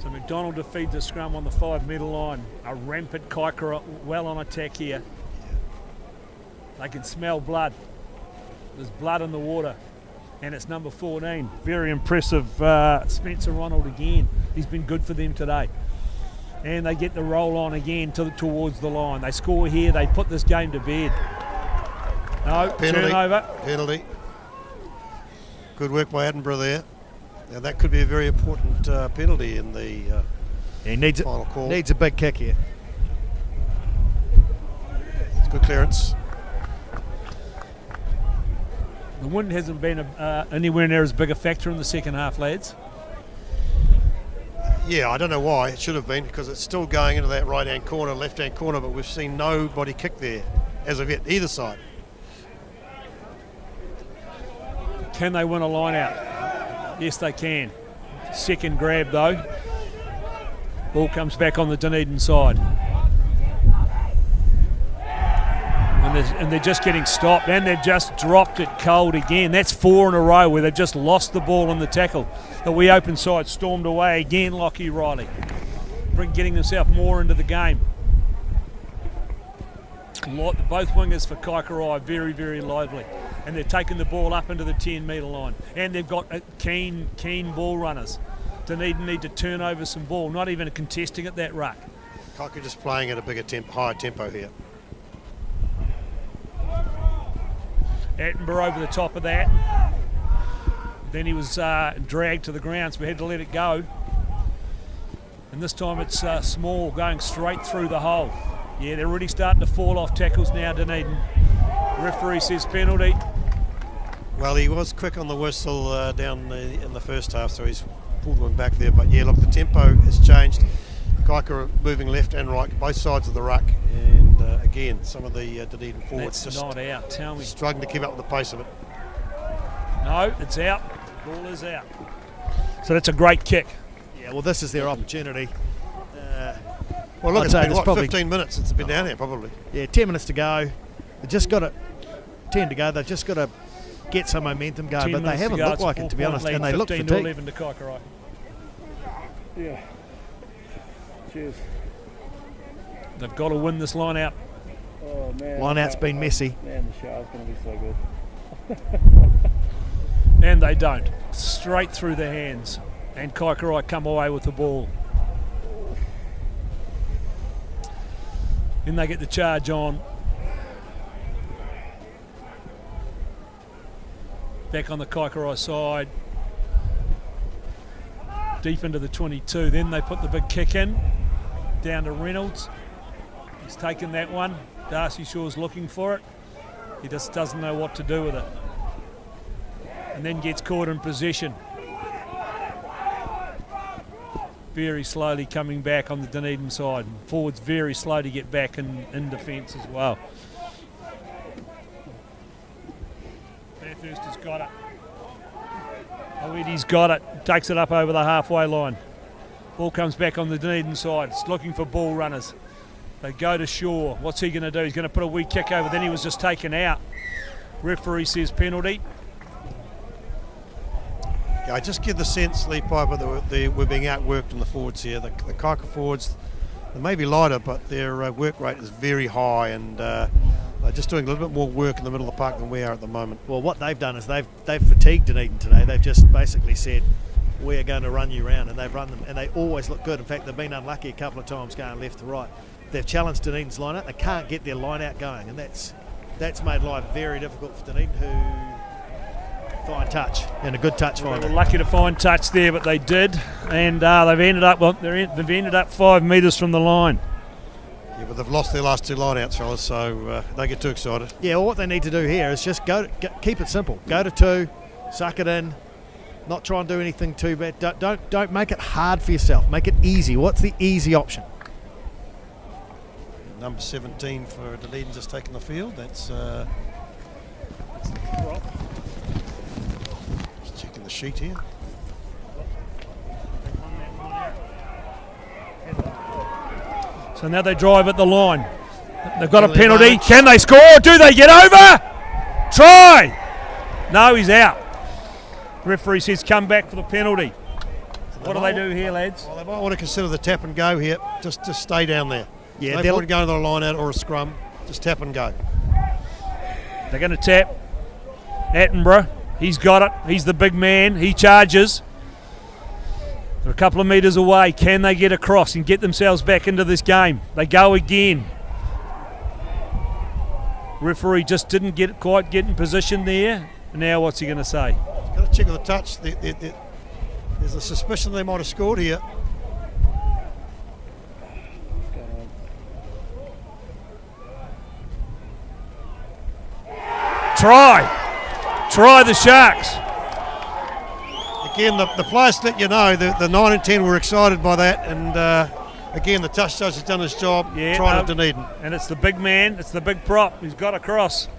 So McDonald to feed the scrum on the 5-metre line. A rampant Kaikorai well on attack here. They can smell blood. There's blood in the water. And it's number 14. Very impressive Spencer Ronald again. He's been good for them today. And they get the roll on again towards the line. They score here. They put this game to bed. No, penalty, turnover. Penalty. Good work by Edinburgh there. Now that could be a very important penalty in the final call. Needs a big kick here. It's good clearance. The wind hasn't been anywhere near as big a factor in the second half, lads. Yeah, I don't know why. It should have been, because it's still going into that right-hand corner, left-hand corner, but we've seen nobody kick there as of yet, either side. Can they win a line out? Yes, they can. Second grab, though. Ball comes back on the Dunedin side. And they're just getting stopped, and they've just dropped it cold again. That's 4 in a row where they've just lost the ball in the tackle. The wee open side stormed away again, Lockie Riley, getting themselves more into the game. Both wingers for Kaikorai very, very lively, and they're taking the ball up into the 10-metre line, and they've got keen ball runners. Dunedin need to turn over some ball, not even contesting at that ruck. Kaikorai just playing at a higher tempo here. Attenborough over the top of that. Then he was dragged to the ground, so we had to let it go. And this time it's Small going straight through the hole. Yeah, they're really starting to fall off tackles now, Dunedin. Referee says penalty. Well, he was quick on the whistle in the first half, so he's pulled one back there. But yeah, look, the tempo has changed. Kaikorai moving left and right, both sides of the ruck, and again, some of the Dunedin forwards just not out. Tell me, struggling to keep up with the pace of it. No, it's out. Ball is out. So that's a great kick. Yeah, well, this is their opportunity. Well, look, I'd it's say been there's probably 15 minutes since it's been down here, probably. Yeah, 10 minutes to go. They've just got 10 to go. They've just got to get some momentum going, but they haven't looked like it, to be honest, and they look fatigued. 15-11 to Kaikorai. Yeah. Cheers. They've got to win this line out. Oh, man. Line out's been messy. Man, the shower's going to be so good. And they don't. Straight through their hands. And Kaikorai come away with the ball. Then they get the charge on. Back on the Kaikorai side. Deep into the 22. Then they put the big kick in. Down to Reynolds. He's taken that one. Darcy Shaw's looking for it. He just doesn't know what to do with it. And then gets caught in possession. Very slowly coming back on the Dunedin side. Forwards very slow to get back in defence as well. Bathurst has got it. Oedi's got it. Takes it up over the halfway line. Ball comes back on the Dunedin side. It's looking for ball runners. They go to Shaw. What's he going to do? He's going to put a wee kick over. Then he was just taken out. Referee says penalty. Yeah, I just get the sense, Lee Piper, that we're being outworked in the forwards here. The Kaikorai forwards, they may be lighter, but their work rate is very high, and they're just doing a little bit more work in the middle of the park than we are at the moment. Well, what they've done is they've fatigued Dunedin today. They've just basically said, we are going to run you round, and they've run them, and they always look good. In fact, they've been unlucky a couple of times going left to right. They've challenged Dunedin's line out. They can't get their line out going, and that's made life very difficult for Dunedin, who find touch, and a good touch finder. They were lucky to find touch there, but they did, and they've ended up 5 metres from the line. Yeah, but they've lost their last two line-outs, fellas, so they get too excited. Yeah, well, what they need to do here is just keep it simple. Go to 2, suck it in, not try and do anything too bad. Don't make it hard for yourself. Make it easy. What's the easy option? Number 17 for Dunedin just taking the field. That's the drop. Just checking the sheet here. So now they drive at the line. They've got a penalty. Can they score? Do they get over? Try! No, he's out. Referee says come back for the penalty. What do they do here, lads? Well, they might want to consider the tap and go here. Just stay down there. Yeah, no point going to the line out or a scrum. Just tap and go. They're going to tap. Attenborough, he's got it. He's the big man. He charges. They're a couple of metres away. Can they get across and get themselves back into this game? They go again. Referee just didn't quite get in position there. Now what's he going to say? He's got to check with the touch. There's a suspicion they might have scored here. Try the Sharks. Again, the players let you know, the 9 and 10 were excited by that, and again, the touch judge has done his job, trying to Dunedin. And it's the big man, it's the big prop, he's got across.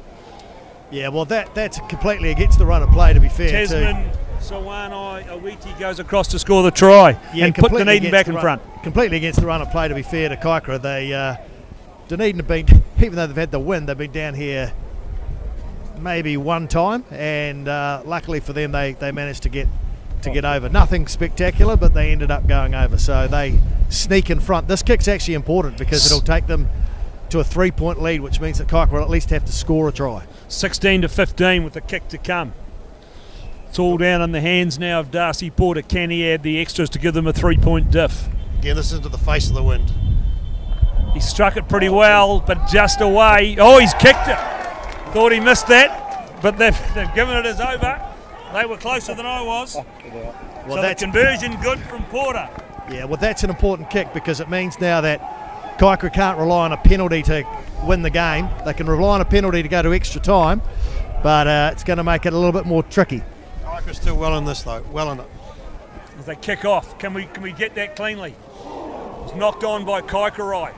Yeah, well, that's completely against the run of play, to be fair. Tasman, Sawanai, Awiti goes across to score the try and put Dunedin back in front. Completely against the run of play, to be fair to Kaikorai. They Dunedin have been, even though they've had the win, they've been down here maybe one time, and luckily for them, they managed to get over. Nothing spectacular, but they ended up going over. So they sneak in front. This kick's actually important because it'll take them to a 3-point lead, which means that Kaikorai will at least have to score a try. 16-15 with the kick to come. It's all down in the hands now of Darcy Porter. Can he add the extras to give them a 3-point diff? Again, this is into the face of the wind. He struck it pretty well, but just away. Oh, he's kicked it. Thought he missed that, but they've given it as over. They were closer than I was. Well, so the conversion good from Porter. Yeah, well, that's an important kick because it means now that Kaikorai can't rely on a penalty to win the game. They can rely on a penalty to go to extra time, but it's going to make it a little bit more tricky. Kaikorai's still well in this though, well in it. As they kick off, can we get that cleanly? It's knocked on by Kaikorai.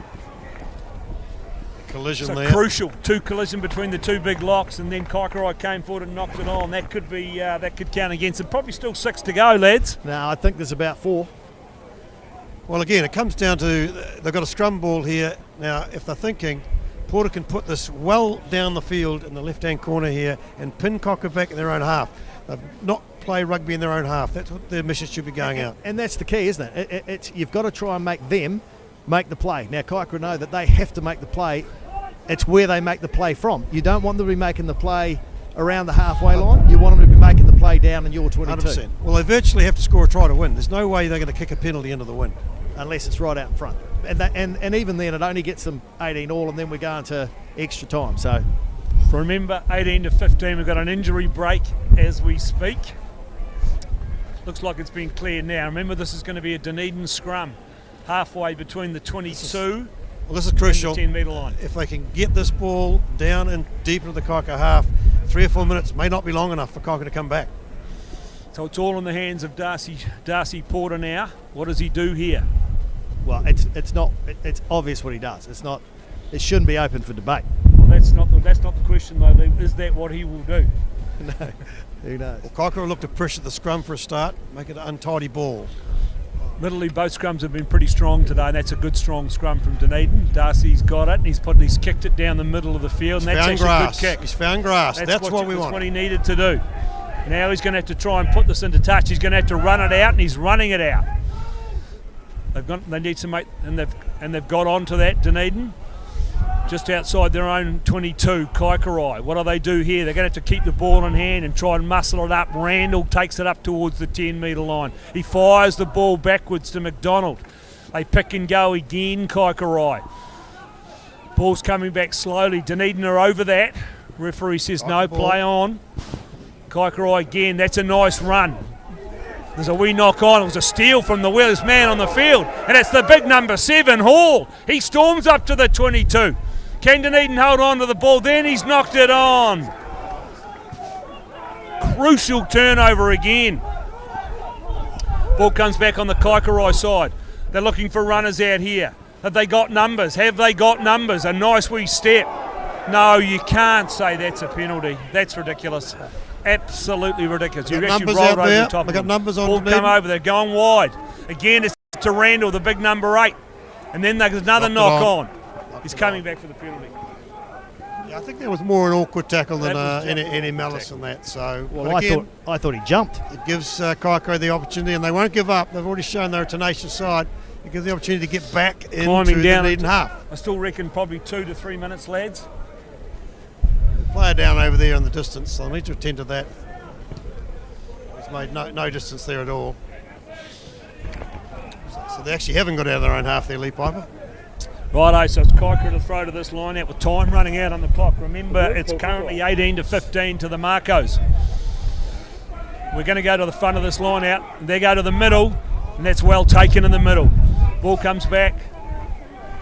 Collision so there. Crucial, collision between the two big locks, and then Kaikorai came forward and knocked it on. That could be that could count against them. Probably still 6 to go, lads. No, I think there's about 4. Well, again, it comes down to they've got a scrum ball here. Now, if they're thinking Porter can put this well down the field in the left-hand corner here and pin Kaikorai back in their own half. They've not play rugby in their own half. That's what their mission should be going out. And that's the key, isn't it? It's you've got to try and make them make the play. Now, Kaikorai know that they have to make the play. It's where they make the play from. You don't want them to be making the play around the halfway line. You want them to be making the play down in your 22. 100%. Well, they virtually have to score a try to win. There's no way they're going to kick a penalty into the win. Unless it's right out in front. And even then, it only gets them 18 all, and then we go into extra time. So remember, 18-15, we've got an injury break as we speak. Looks like it's been cleared now. Remember, this is going to be a Dunedin scrum, halfway between the 22 this is crucial. and the 10-metre line. If they can get this ball down and deep into the Kaikorai half, 3 or 4 minutes may not be long enough for Kaikorai to come back. So it's all in the hands of Darcy Porter now. What does he do here? Well, it's obvious what he does. It shouldn't be open for debate. Well, that's not the question though. Is that what he will do? No, who knows? Well, Kaikorai will look to pressure the scrum for a start, make it an untidy ball. Admittedly, both scrums have been pretty strong today, and that's a good strong scrum from Dunedin. Darcy's got it, and he's kicked it down the middle of the field, and that's actually a good kick. He's found grass. That's what we want. That's what he needed to do. Now he's going to have to try and put this into touch. He's going to have to run it out, and he's running it out. They need to make, and they've got onto that, Dunedin. Just outside their own 22, Kaikorai. What do they do here? They're going to have to keep the ball in hand and try and muscle it up. Randall takes it up towards the 10-metre line. He fires the ball backwards to McDonald. They pick and go again, Kaikorai. Ball's coming back slowly. Dunedin are over that. Referee says no, play on. Kaikorai again. That's a nice run. There's a wee knock on. It was a steal from the Wheelers man on the field. And it's the big number 7, Hall. He storms up to the 22. Can Dunedin hold on to the ball? Then he's knocked it on. Crucial turnover again. Ball comes back on the Kaikorai side. They're looking for runners out here. Have they got numbers? Have they got numbers? A nice wee step. No, you can't say that's a penalty. That's ridiculous. Absolutely ridiculous. You actually rolled over the top. They got numbers on. Ball come over. They're going wide. Again, it's to Randall, the big number 8. And then there's another knock on. He's coming back for the penalty. Yeah, I think there was more an awkward tackle than any malice in that. So, well, I thought he jumped. It gives Kaikorai the opportunity, and they won't give up. They've already shown they're a tenacious side. It gives the opportunity to get back into the Dunedin half. I still reckon probably 2 to 3 minutes, lads. Player down over there in the distance, so I need to attend to that. He's made no distance there at all. So they actually haven't got out of their own half there, Lee Piper. Righto, so it's Kaikorai to throw to this line out with time running out on the clock. Remember, it's currently 18-15 to the Makos. We're going to go to the front of this line out, and they go to the middle, and that's well taken in the middle. Ball comes back,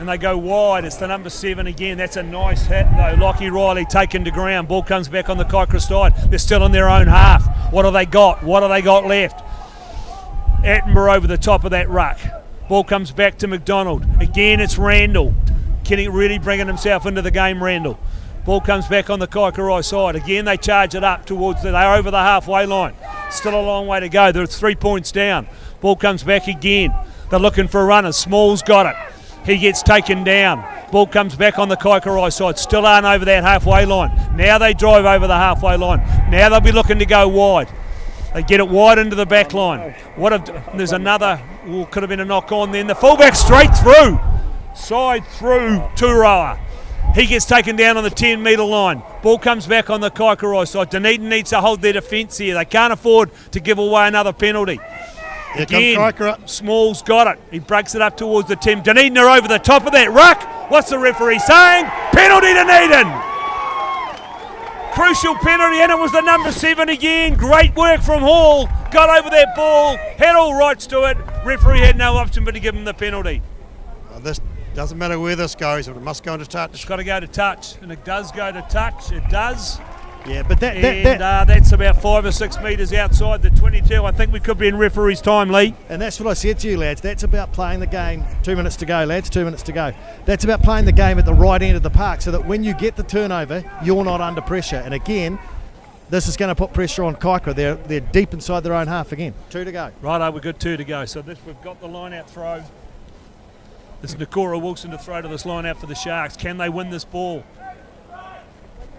and they go wide. It's the number 7 again. That's a nice hit, though. Lockie Riley taken to ground. Ball comes back on the Kaikorai side. They're still in their own half. What have they got? What have they got left? Attenborough over the top of that ruck. Ball comes back to McDonald. Again, it's Randall. Kenny really bringing himself into the game, Randall. Ball comes back on the Kaikorai side. Again, they charge it up towards they're over the halfway line. Still a long way to go. They're 3 points down. Ball comes back again. They're looking for a runner. Small's got it. He gets taken down. Ball comes back on the Kaikorai side. Still aren't over that halfway line. Now they drive over the halfway line. Now they'll be looking to go wide. They get it wide into the back line. There's another, could have been a knock on then. The fullback straight through. Side through Turoa. He gets taken down on the 10-metre line. Ball comes back on the Kaikorai side. Dunedin needs to hold their defence here. They can't afford to give away another penalty. Again, Small's got it. He breaks it up towards the 10. Dunedin are over the top of that ruck. What's the referee saying? Penalty Dunedin! Crucial penalty, and it was the number 7 again. Great work from Hall. Got over that ball, had all rights to it. Referee had no option but to give him the penalty. This doesn't matter where this goes, it must go into touch. It's got to go to touch, and it does go to touch. It does. Yeah, but that's about 5 or 6 metres outside the 22. I think we could be in referee's time, Lee. And that's what I said to you, lads. That's about playing the game. 2 minutes to go, lads. 2 minutes to go. That's about playing the game at the right end of the park so that when you get the turnover, you're not under pressure. And again, this is going to put pressure on Kaikorai. They're deep inside their own half again. 2 to go. Righto, we've got 2 to go. So we've got the line-out throw. It's Nakora Wilson to throw to this line-out for the Sharks. Can they win this ball?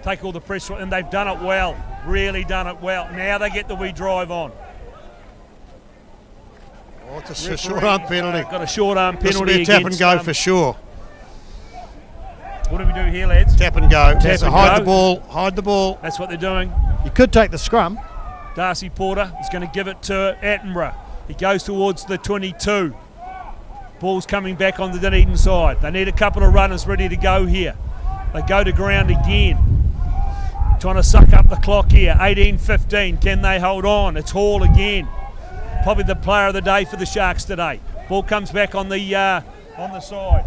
Take all the pressure, and they've done it well. Really done it well. Now they get the wee drive on. Oh, it's a short arm penalty. Got a short arm penalty. This will be a tap and go for sure. What do we do here, lads? Tap and go. Hide the ball. Hide the ball. That's what they're doing. You could take the scrum. Darcy Porter is going to give it to Attenborough. He goes towards the 22. Ball's coming back on the Dunedin side. They need a couple of runners ready to go here. They go to ground again. Trying to suck up the clock here. 18-15. Can they hold on? It's Hall again. Probably the player of the day for the Sharks today. Ball comes back on the side.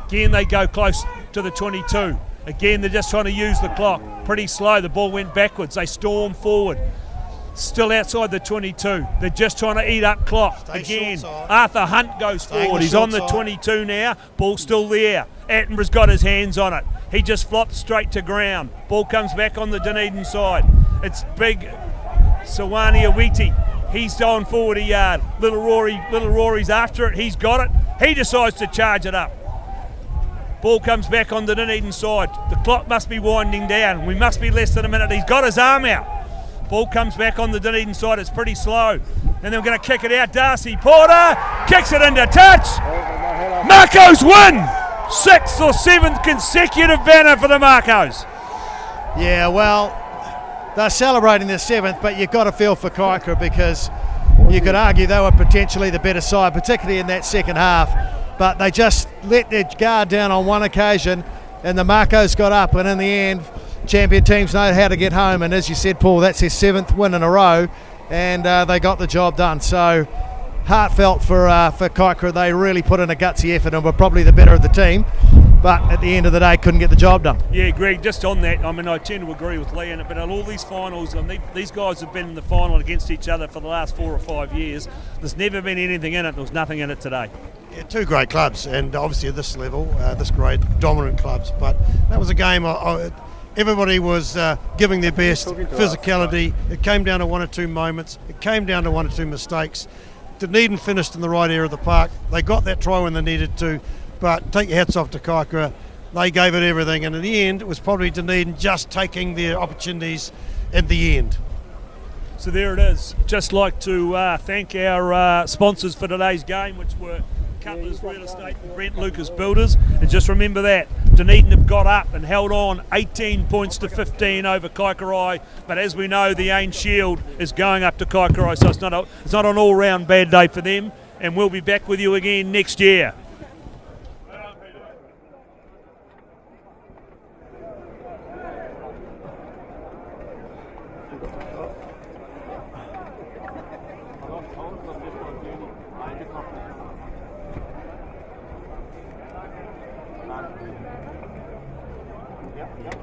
Again, they go close to the 22. Again, they're just trying to use the clock. Pretty slow. The ball went backwards. They storm forward. Still outside the 22. They're just trying to eat up clock. Again, Arthur Hunt goes forward. He's on the 22 now. Ball still there. Attenborough's got his hands on it. He just flops straight to ground. Ball comes back on the Dunedin side. It's big Sawani Awiti. He's going forward a yard. Little Rory's after it. He's got it. He decides to charge it up. Ball comes back on the Dunedin side. The clock must be winding down. We must be less than a minute. He's got his arm out. Ball comes back on the Dunedin side. It's pretty slow. And they're going to kick it out. Darcy Porter kicks it into touch. Makos win! 6th or 7th consecutive banner for the Makos. Yeah, well, they're celebrating their 7th, but you've got to feel for Kaikorai because you could argue they were potentially the better side, particularly in that second half. But they just let their guard down on one occasion, and the Makos got up, and in the end, champion teams know how to get home. And as you said, Paul, that's their 7th win in a row, and they got the job done. So heartfelt for Kaikorai. They really put in a gutsy effort and were probably the better of the team, but at the end of the day couldn't get the job done. Yeah, Greg, just on that, I mean, I tend to agree with Lee in it, but in all these finals, and these guys have been in the final against each other for the last 4 or 5 years. There's never been anything in it. There was nothing in it today. Yeah, 2 great clubs, and obviously at this level, this great dominant clubs, but that was a game everybody was giving their best, physicality. It came down to 1 or 2 moments. It came down to 1 or 2 mistakes. Dunedin finished in the right area of the park. They got that try when they needed to, but take your hats off to Kaikorai. They gave it everything, and in the end, it was probably Dunedin just taking their opportunities at the end. So there it is. Just like to thank our sponsors for today's game, which were Cutler's Real Estate and Brent Lucas Builders. And just remember that Dunedin have got up and held on 18 points to 15 over Kaikorai. But as we know, the Ain Shield is going up to Kaikorai, so it's not an all-round bad day for them. And we'll be back with you again next year.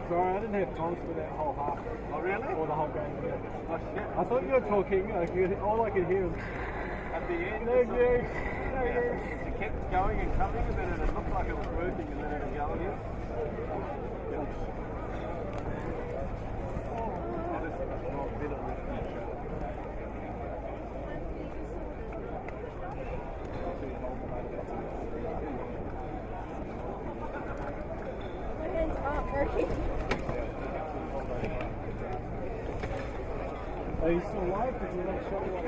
Sorry, I didn't have Colts for that whole half. Oh, really? Or the whole game. Yeah. Oh, shit. I thought you were talking. All I could hear was at the end. Thank you. It kept going and coming, and then it looked like it was working, and then it was yelling in. he's still alive, but you're not sure what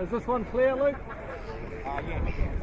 Is this one clear, Luke? Yeah.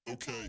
Okay.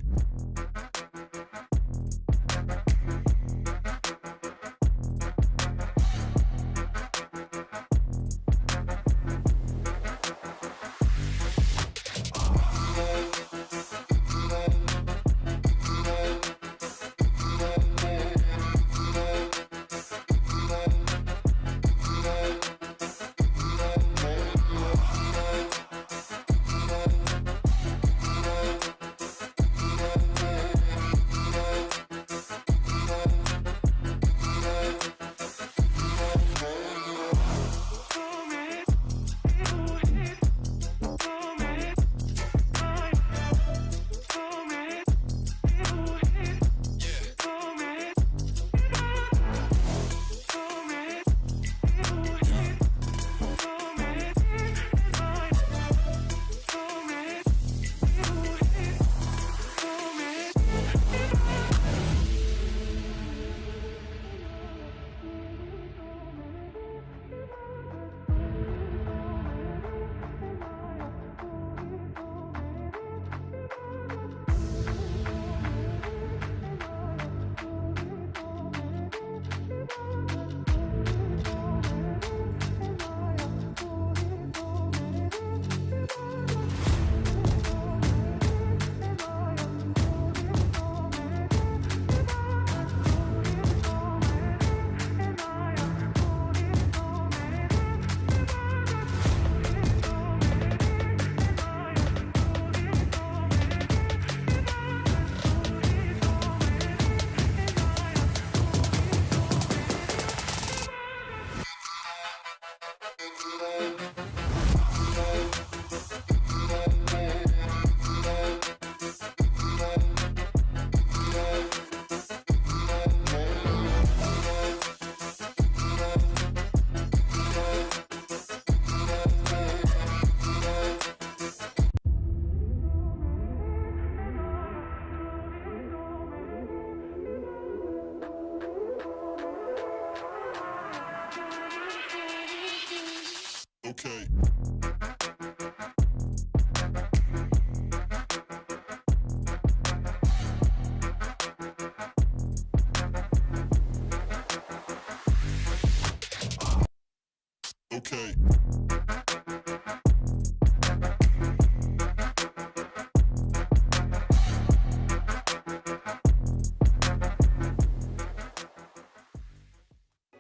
Okay. Okay.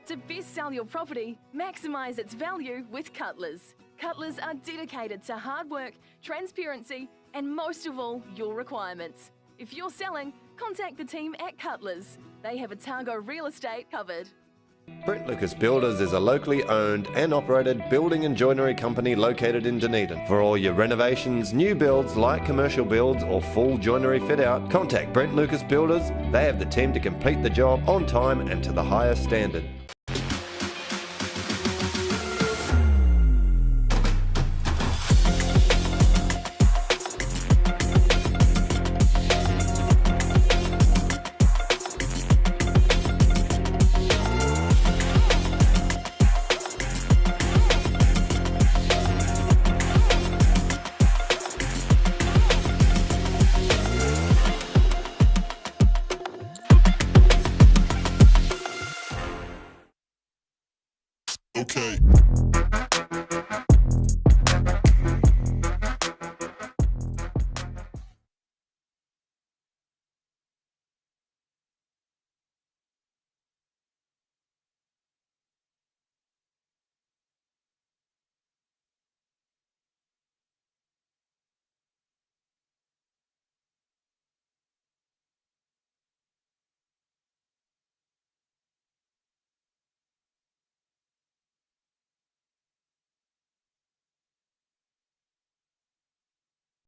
To best sell your property, maximise its value with Cutlers. Cutlers are dedicated to hard work, transparency, and most of all, your requirements. If you're selling, contact the team at Cutlers. They have Otago real estate covered. Brent Lucas Builders is a locally owned and operated building and joinery company located in Dunedin. For all your renovations, new builds, light commercial builds or full joinery fit out, contact Brent Lucas Builders. They have the team to complete the job on time and to the highest standard. Okay.